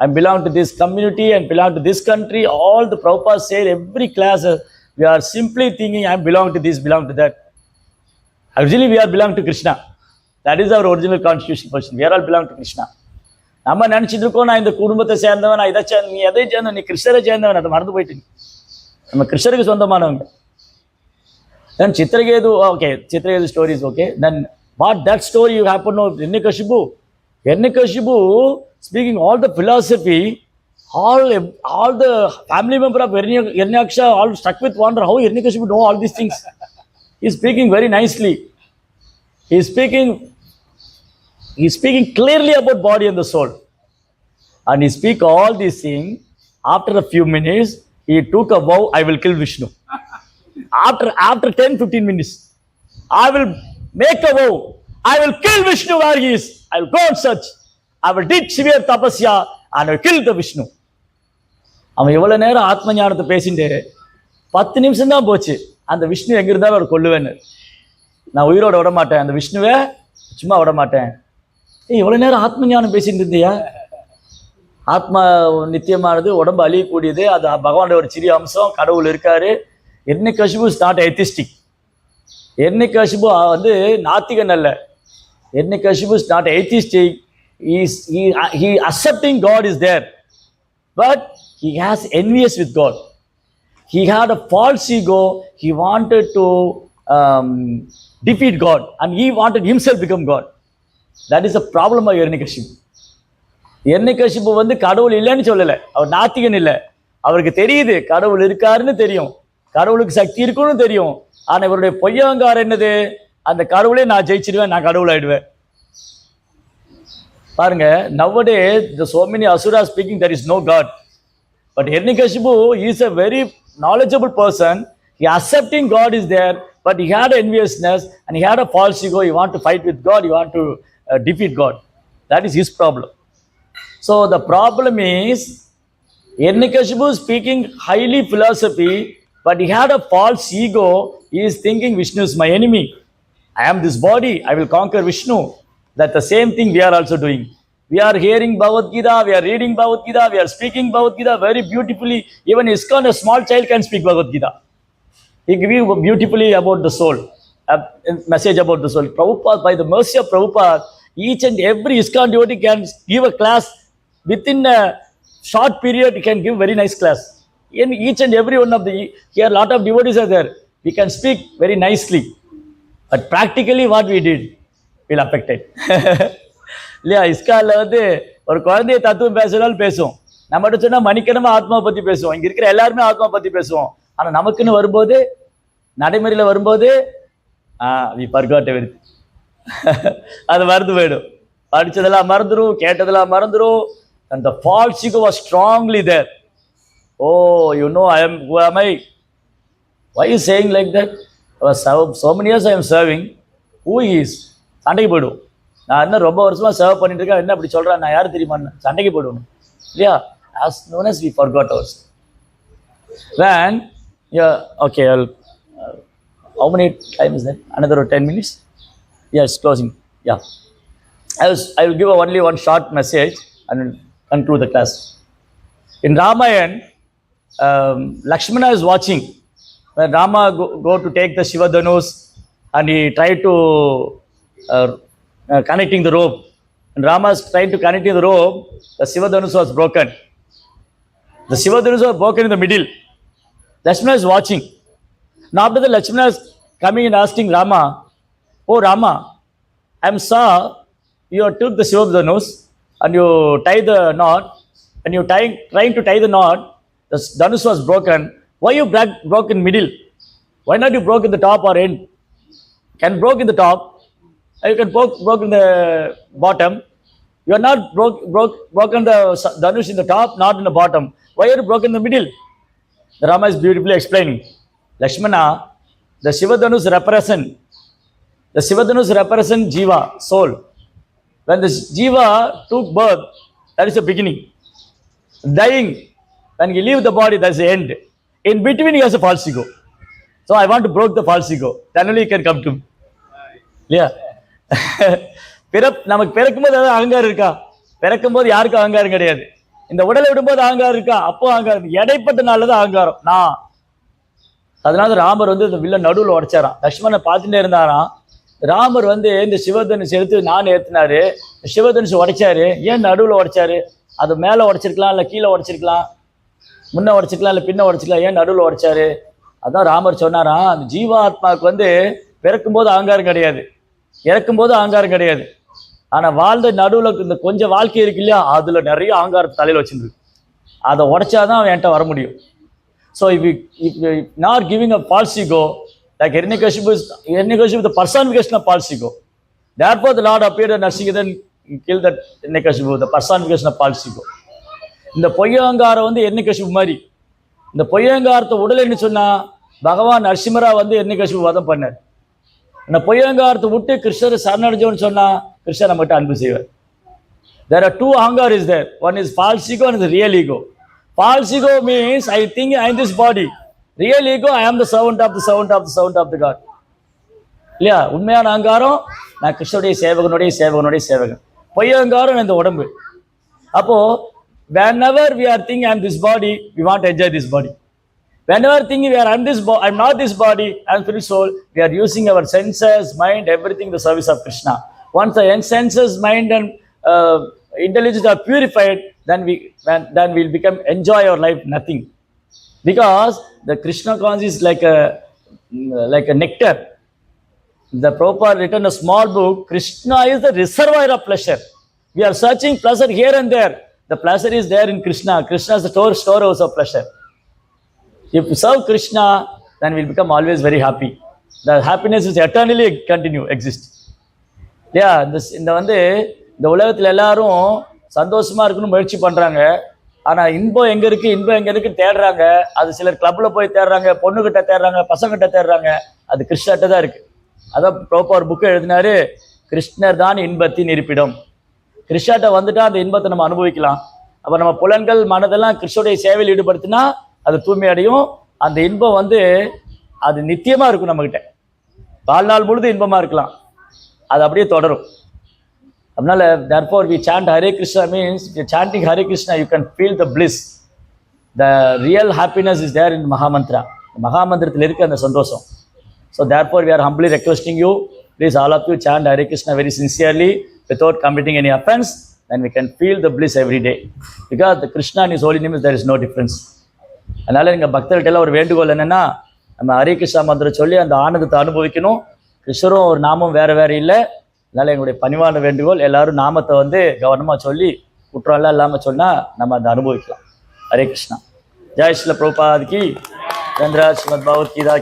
I belong to this community and belong to this country. All the Prabhupada said every class, we are simply thinking, I belong to this, belong to that. Actually we are belong to Krishna. That is our original constitutional position. We are all belong to Krishna. நம்ம நினைச்சிட்டு இருக்கோம், நான் இந்த குடும்பத்தை சேர்ந்தவன், நான் இதை சேர்ந்த, நீ எதை சேர்ந்தவன், நீ கிருஷ்ணரை சேர்ந்தவன், அதை மறந்து போயிட்டு நம்ம கிருஷ்ணருக்கு சொந்தமானவங்க. Then Chitraketu, okay, Chitraketu story is okay. Then what that story you happen to know, Hiranyakashipu speaking all the philosophy, all the family member of Hiranyaksha all stuck with wonder how Hiranyakashipu know all these things. He is speaking very nicely. He is speaking clearly about body and the soul. And he speak all these things. After a few minutes, he took a vow, I will kill Vishnu. After 10-15 minutes. I will make a vow. I will kill Vishnu where he is. I will go and search. I will did severe tapasya and I will kill the Vishnu. அவன் எவ்வளவு நேரம் ஆத்ம ஞானத்தை பேசிட்டு 10 நிமிஷம் தான் போச்சு. அந்த விஷ்ணு எங்க இருந்தாலும் அவர் கொல்லுவேன்னு. நான் உயிரோட விட மாட்டேன், அந்த விஷ்ணுவை சும்மா விட மாட்டேன். இவ்வளவு நேரம் ஆத்ம ஞானம் பேசிட்டு இருந்தியா? ஆத்மா நித்தியமானது, உடம்பு அழியக்கூடியது, அது பகவானோட ஒரு சிறிய அம்சம், கடவுள் இருக்காரு. எர்ணிகசிபு இஸ் நாட் எத்திஸ்டிக். எர்ணிகசிபு வந்து நாத்திகன் அல்ல. Hiranyakashipu is not atheistic. He accepting God is there, but he has envious with God. He had a false ego. He wanted to defeat God, and he wanted himself become God. That is the problem of எர்ணிகசிபு. எர்ணிகசிபு வந்து கடவுள் இல்லைன்னு சொல்லலை, அவர் நாத்திகன் இல்லை. அவருக்கு தெரியுது கடவுள் இருக்காருன்னு தெரியும், கடவுளுக்கு சக்தி இருக்குன்னு தெரியும். ஆனா இவருடைய பொய்யங்காரம் என்னது? அந்த கடவுளே நான் ஜெயிச்சிடுவேன், நான் கடவுள் ஆயிடுவேன். பாருங்க, nowadays the so many asuras speaking there is no God, but Hiranyakashipu is a very knowledgeable person. He accepting God is there, but he had enviousness and he had a false ego. He want to fight with God, he want to defeat God. That is his problem. So the problem is Hiranyakashipu speaking highly philosophy, but he had a false ego. He is thinking Vishnu is my enemy. I am this body, I will conquer Vishnu. That's the same thing we are also doing. We are hearing Bhagavad Gita, we are reading Bhagavad Gita, we are speaking Bhagavad Gita very beautifully. Even ISKCON, a small child can speak Bhagavad Gita. He gives you beautifully about the soul, a message about the soul. Prabhupada, by the mercy of Prabhupada, each and every ISKCON devotee can give a class within a short period. He can give very nice class. In each and every one of the, here a lot of devotees are there. We can speak very nicely, but practically what we did will affect it. இல்லையா? இஸ்கான்ல வந்து ஒரு குழந்தைய தத்துவம் பேசுனாலும் பேசுவோம், நம்மகிட்ட சொன்னா மணிக்கணமா ஆத்மா பத்தி பேசுவோம். இங்க இருக்கிற எல்லாருமே ஆத்மா பத்தி பேசுவோம். ஆனா நமக்குன்னு வரும்போது, நடைமுறையில வரும்போது we forgot everything. அது மறந்து போயிடும். படிச்சதெல்லாம் மறந்துடும், கேட்டதெல்லாம் மறந்துடும். And the false ego was strongly there. Oh, you know, who am I? Why you saying like that? So many years I am serving. Who he is? சண்டைக்கு போயிடுவோம். நான் என்ன ரொம்ப வருஷமா சர்வ் பண்ணிட்டு இருக்கேன், என்ன அப்படி சொல்றேன், நான் யாரு தெரியுமா? சண்டைக்கு போயிடுவோம் இல்லையா? As soon as we forgot ours. When okay, how many time is that? Another 10 minutes? Yes, closing. Yeah, I will give only one short message and conclude the class. In Ramayana, Lakshmana is watching when Rama go to take the Shiva Dhanush, and he tried to connecting the rope. And Rama is trying to connect the rope. The Shiva Dhanush was broken. The Shiva Dhanush was broken in the middle. Lakshmana is watching. Now after the Lakshmana is coming and asking Rama, "Oh Rama, I saw you took the Shiva Dhanush and you tied the knot, and you trying to tie the knot. The Dhanush was broken. Why you broke in middle? Why not you broke in the top or end? Can broke in the top, you can broke in the bottom. You are not broken the Dhanush in the top, not in the bottom. Why are you broken in the middle?" The Rama is beautifully explaining. Lakshmana, the Shiva Dhanush represent Jiva, soul. When this Jiva took birth, that is the beginning. Dying, when he leave the body, that is the end. In between, he has a false ego. So I want to break the false ego. Then only he can come to me. இல்லையா? நமக்கு பிறக்கும் போது அகங்காரம் இருக்கா? பிறக்கும் போது யாருக்கும் அகங்காரம் கிடையாது. இந்த உடலை விடும்போது அகங்காரம் இருக்கா? அப்போ அகங்காரம். இடைப்பட்ட நாள்லதான் அகங்காரம். நான் அதனால ராமர் வந்து இந்த வில்ல நடுவில் உடைச்சாராம். லக்ஷ்மணனை பார்த்துட்டே இருந்தாராம். ராமர் வந்து இந்த சிவதனுஷ் எடுத்து நான் ஏற்றினாரு, சிவதனுஷ் உடைச்சாரு. ஏன் நடுவில் உடைச்சாரு? அது மேலே உடைச்சிருக்கலாம், இல்லை கீழே உடைச்சிருக்கலாம், முன்ன உடைச்சிருக்கலாம், இல்லை பின்ன உடைச்சிக்கலாம். ஏன் நடுவில் உடைச்சாரு? அதான் ராமர் சொன்னாராம், அந்த ஜீவாத்மாவுக்கு வந்து பிறக்கும்போது அகங்காரம் கிடையாது, இறக்கும்போது அகங்காரம் கிடையாது. ஆனா வாழ்ந்த நடுவில் இந்த கொஞ்சம் வாழ்க்கை இருக்கு இல்லையா, அதுல நிறைய அகங்காரத்தை தலையில வச்சிருக்கு. அதை உடைச்சாதான் அவன் என்கிட்ட வர முடியும். So if not giving a false ego, like Hiranyakashipu is the personification of false ego. Therefore the Lord appeared and Narsinghadan killed that Hiranyakashipu, the personification of false ego. இந்த பொய்யங்காரம் வந்து Hiranyakashipu மாதிரி. இந்த பொய்யங்காரத்தை உடலைன்னு சொன்னா பகவான் நரசிம்மரா வந்து Hiranyakashipu வதம் பண்ணார். அந்த பொய்யங்காரத்தை விட்டு கிருஷ்ணரை சரணடைஞ்சோன்னு சொன்னா கிருஷ்ணர் நம்மகிட்ட அன்பு செய்வார். There are two anger is there. One is false ego and the real ego. False ego means I think I am this body. Real ego, I am the servant of the servant of the servant of the God. இல்லையா? உண்மையான அகங்காரம் நான் கிருஷ்ணனுடைய சேவகனுடைய சேவகன். பொய் அகங்காரம் இந்த உடம்பு. அப்போ whenever we are thinking I am this body, we want to enjoy this body. Whenever thinking we are I am not this body, I am spirit soul, we are using our senses, mind, everything in the service of Krishna. Once the senses, mind and intelligence are purified, then we'll become enjoy our life nothing. Because the Krishna consciousness is like a nectar. The Prabhupada written a small book, Krishna is the reservoir of pleasure. We are searching pleasure here and there. The pleasure is there in Krishna. Krishna is the storehouse of pleasure. If we serve Krishna, then we'll become always very happy. The happiness is eternally exist. Yeah, இந்த உலகத்தில் எல்லாரும் சந்தோஷமா இருக்கணும் முயற்சி பண்றாங்க. ஆனா இன்பம் எங்க இருக்கு தேடுறாங்க. அது சிலர் கிளப்ல போய் தேடுறாங்க, பொண்ணுகிட்ட தேடுறாங்க, பசங்கிட்ட தேடுறாங்க. அது கிருஷ்ணர்கிட்ட தான் இருக்கு. அதான் ப்ரோப்பர் புக்கு எழுதினாரு, கிருஷ்ணர் தான் இன்பத்தின் இருப்பிடம். கிருஷ்ணர்கிட்ட வந்துட்டா அந்த இன்பத்தை நம்ம அனுபவிக்கலாம். அப்ப நம்ம புலன்கள் மனதெல்லாம் கிருஷ்ணனுடைய சேவையில் ஈடுபடுத்தினா அது தூய்மை அடையும். அந்த இன்பம் அது நித்தியமா இருக்கும். நம்ம கிட்ட வாழ்நாள் முழுது இன்பமா இருக்கலாம். அது அப்படியே தொடரும். அதனால therefore we chant Hare Krishna means if you're chanting Hare Krishna you can feel the bliss. The real happiness is there in Mahamantra. Mahamantrathil irukku and santosam. So therefore we are humbly requesting you, please all of you chant Hare Krishna very sincerely without committing any offense, then we can feel the bliss every day. Because the Krishna and his holy name there is no difference. அதனால எங்க பக்தர்கள்ட்ட ஒரு வேண்டுகோள் என்னன்னா, நம்ம ஹரே கிருஷ்ணா மந்திரம் சொல்லி அந்த ஆனந்தத்தை அனுபவிக்கணும். கிருஷ்ணரும் ஒரு நாமம் வேற இல்லை. அதனால எங்களுடைய பணிவான வேண்டுகோள், எல்லாரும் நாமத்தை கவனமா சொல்லி குற்றம் எல்லாம் இல்லாம சொன்னா நம்ம அதை அனுபவிக்கலாம். ஹரே கிருஷ்ணா. ஜெய் ஸ்ரீல பிரபுபாத் கி, சந்திரா ஸ்ரீமத் பகவத் கீதா.